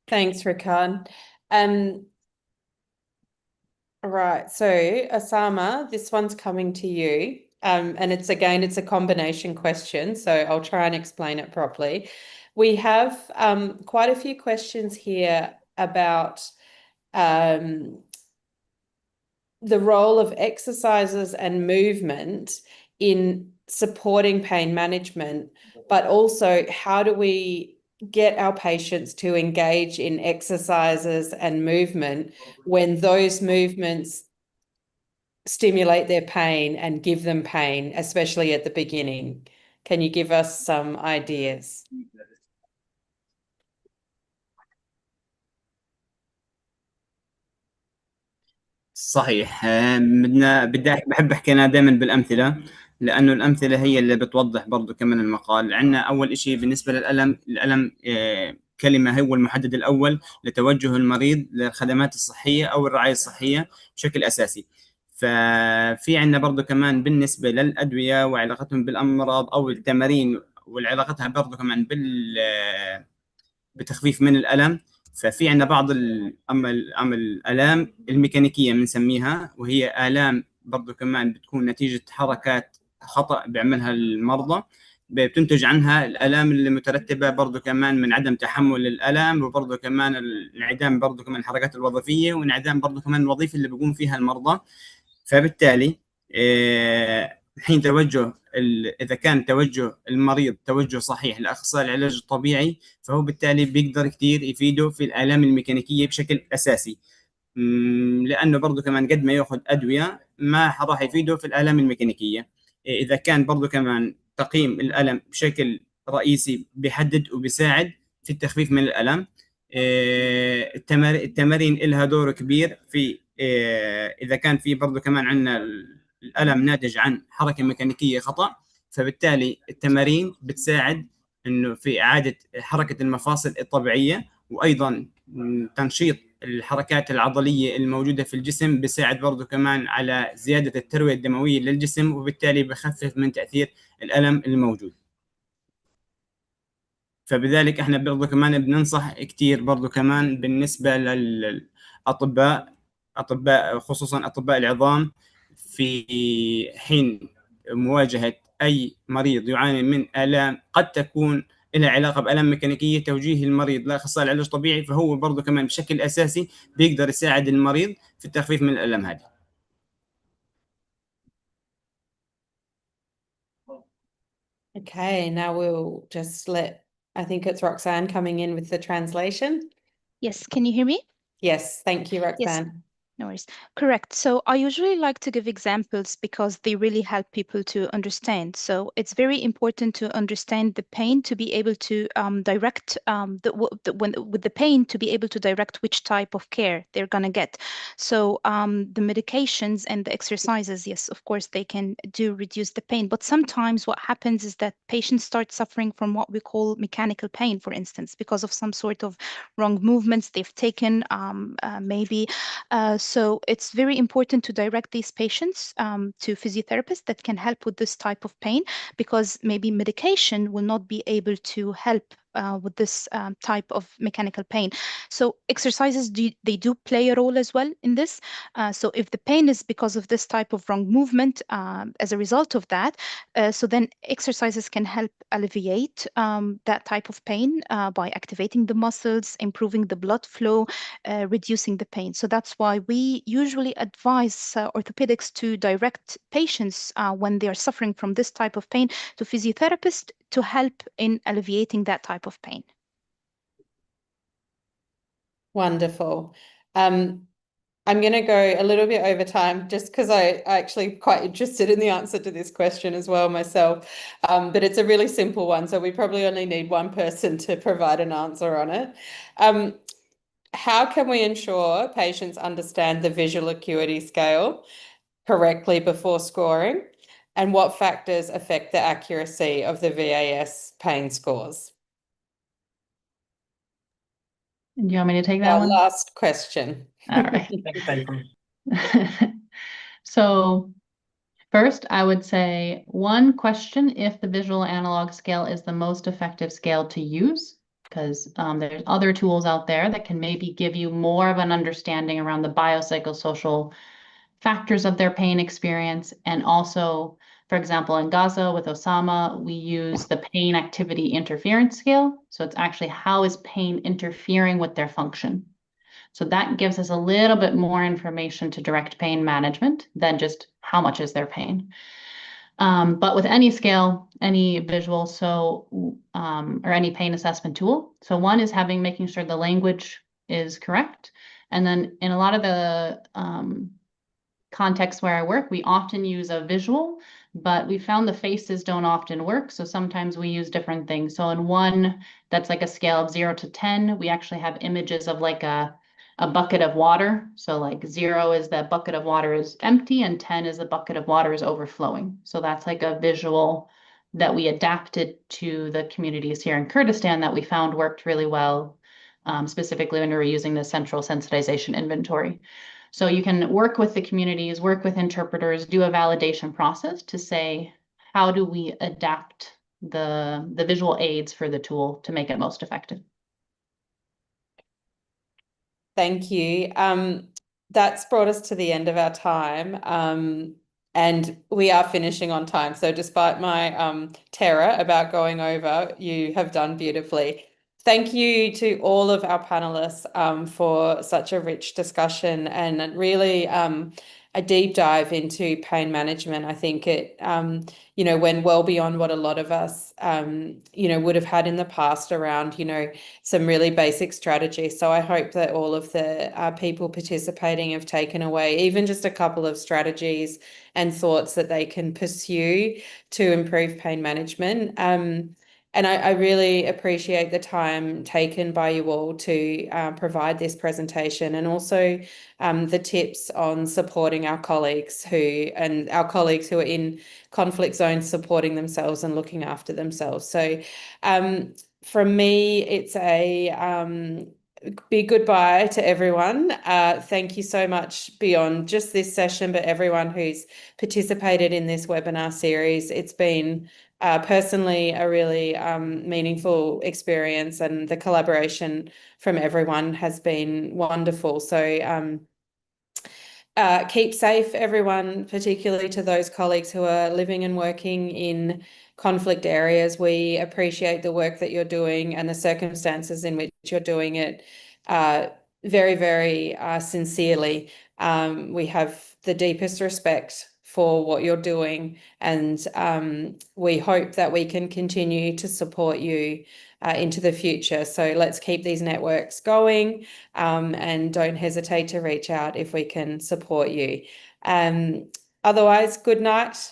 Thanks, Ricard. Right, so Osama, this one's coming to you. And it's a combination question, so I'll try and explain it properly. We have quite a few questions here about the role of exercises and movement in supporting pain management, but also how do we get our patients to engage in exercises and movement when those movements stimulate their pain and give them pain, especially at the beginning. Can you give us some ideas? صحيح. بحب احكي انا دائما بالامثله، لانه الامثله هي اللي بتوضح برضو كمان المقال. عندنا اول شيء بالنسبه للالم، الالم كلمه هو المحدد الاول لتوجه المريض للخدمات الصحيه او الرعايه الصحيه بشكل اساسي. ففي عندنا برضو كمان بالنسبه للادويه وعلاقتهم بالامراض او التمارين وعلاقتها برضو كمان بتخفيف من الالم. ففي عندنا بعض الآلام الميكانيكية بنسميها، وهي آلام برضو كمان بتكون نتيجة حركات خطأ بيعملها المرضى، بتنتج عنها الآلام اللي مترتبة برضو كمان من عدم تحمل الألم، وبرضو كمان انعدام برضو كمان الحركات الوظيفية، وانعدام برضو كمان الوظيفة اللي بيقوم فيها المرضى. فبالتالي حين إذا كان توجه المريض توجه صحيح لأخصائي العلاج الطبيعي، فهو بالتالي بيقدر كتير يفيده في الآلام الميكانيكية بشكل أساسي، لأنه برضو كمان قد ما يأخذ أدوية ما راح يفيده في الآلام الميكانيكية. إذا كان برضو كمان تقييم الألم بشكل رئيسي بيحدد وبيساعد في التخفيف من الألم. التمارين لها دور كبير في إذا كان في برضو كمان عندنا الألم ناتج عن حركة ميكانيكية خطأ، فبالتالي التمارين بتساعد إنه في إعادة حركة المفاصل الطبيعية، وأيضا تنشيط الحركات العضلية الموجودة في الجسم بيساعد برضو كمان على زيادة التروية الدموية للجسم، وبالتالي بخفف من تأثير الألم الموجود. فبذلك احنا برضو كمان بننصح كتير برضو كمان بالنسبة أطباء خصوصا أطباء العظام، في حين مواجهة أي مريض يعاني من آلام قد تكون لها علاقة بآلام ميكانيكية، توجيه المريض لأخصائي العلاج الطبيعي فهو برضو كمان بشكل أساسي بيقدر يساعد المريض في التخفيف من الآلام هذه. Okay, now we'll just I think it's Roxanne coming in with the translation. Yes, can you hear me? Yes, thank you, Roxanne. Yes. No worries. Correct. So I usually like to give examples because they really help people to understand. So it's very important to understand the pain to be able to direct with the pain to be able to direct which type of care they're gonna get. So the medications and the exercises, yes, of course, they can do reduce the pain. But sometimes what happens is that patients start suffering from what we call mechanical pain, for instance, because of some sort of wrong movements they've taken, maybe. So it's very important to direct these patients to physiotherapists that can help with this type of pain, because maybe medication will not be able to help with this type of mechanical pain. So exercises, they do play a role as well in this. So if the pain is because of this type of wrong movement as a result of that, so then exercises can help alleviate that type of pain by activating the muscles, improving the blood flow, reducing the pain. So that's why we usually advise orthopedics to direct patients when they are suffering from this type of pain to physiotherapists to help in alleviating that type of pain. Wonderful. I'm going to go a little bit over time just because I actually quite interested in the answer to this question as well myself. But it's a really simple one, so we probably only need one person to provide an answer on it. How can we ensure patients understand the visual acuity scale correctly before scoring? And what factors affect the accuracy of the VAS pain scores? Do you want me to take that Our one? last question. All right. So first, I would say one, question if the visual analog scale is the most effective scale to use, because there's other tools out there that can maybe give you more of an understanding around the biopsychosocial factors of their pain experience, and also For example, in Gaza with Osama, we use the pain activity interference scale. So it's actually how is pain interfering with their function. So that gives us a little bit more information to direct pain management than just how much is their pain. But with any scale, any visual, or any pain assessment tool. So one is making sure the language is correct. And then in a lot of the contexts where I work, we often use a visual, but we found the faces don't often work. So sometimes we use different things. So in one that's like a scale of 0 to 10, we actually have images of like a bucket of water. So like 0 is that bucket of water is empty and 10 is the bucket of water is overflowing. So that's like a visual that we adapted to the communities here in Kurdistan that we found worked really well, specifically when we were using the central sensitization inventory. So you can work with the communities, work with interpreters, do a validation process to say, how do we adapt the visual aids for the tool to make it most effective? Thank you. That's brought us to the end of our time. And we are finishing on time. So despite my terror about going over, you have done beautifully. Thank you to all of our panelists for such a rich discussion and really a deep dive into pain management. I think it, went well beyond what a lot of us, would have had in the past around, some really basic strategies. So I hope that all of the people participating have taken away even just a couple of strategies and thoughts that they can pursue to improve pain management. And I really appreciate the time taken by you all to provide this presentation and also the tips on supporting our colleagues who are in conflict zones, supporting themselves and looking after themselves. So from me, it's a big goodbye to everyone. Thank you so much beyond just this session, but everyone who's participated in this webinar series. It's been personally a really meaningful experience, and the collaboration from everyone has been wonderful. So keep safe, everyone, particularly to those colleagues who are living and working in conflict areas. We appreciate the work that you're doing and the circumstances in which you're doing it very, very sincerely. We have the deepest respect for what you're doing, and we hope that we can continue to support you into the future. So let's keep these networks going, and don't hesitate to reach out if we can support you. Otherwise, good night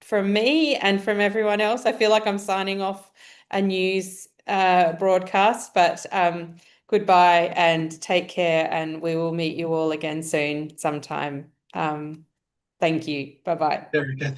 from me and from everyone else. I feel like I'm signing off a news broadcast, but goodbye and take care, and we will meet you all again soon sometime. Thank you. Bye-bye. There we go.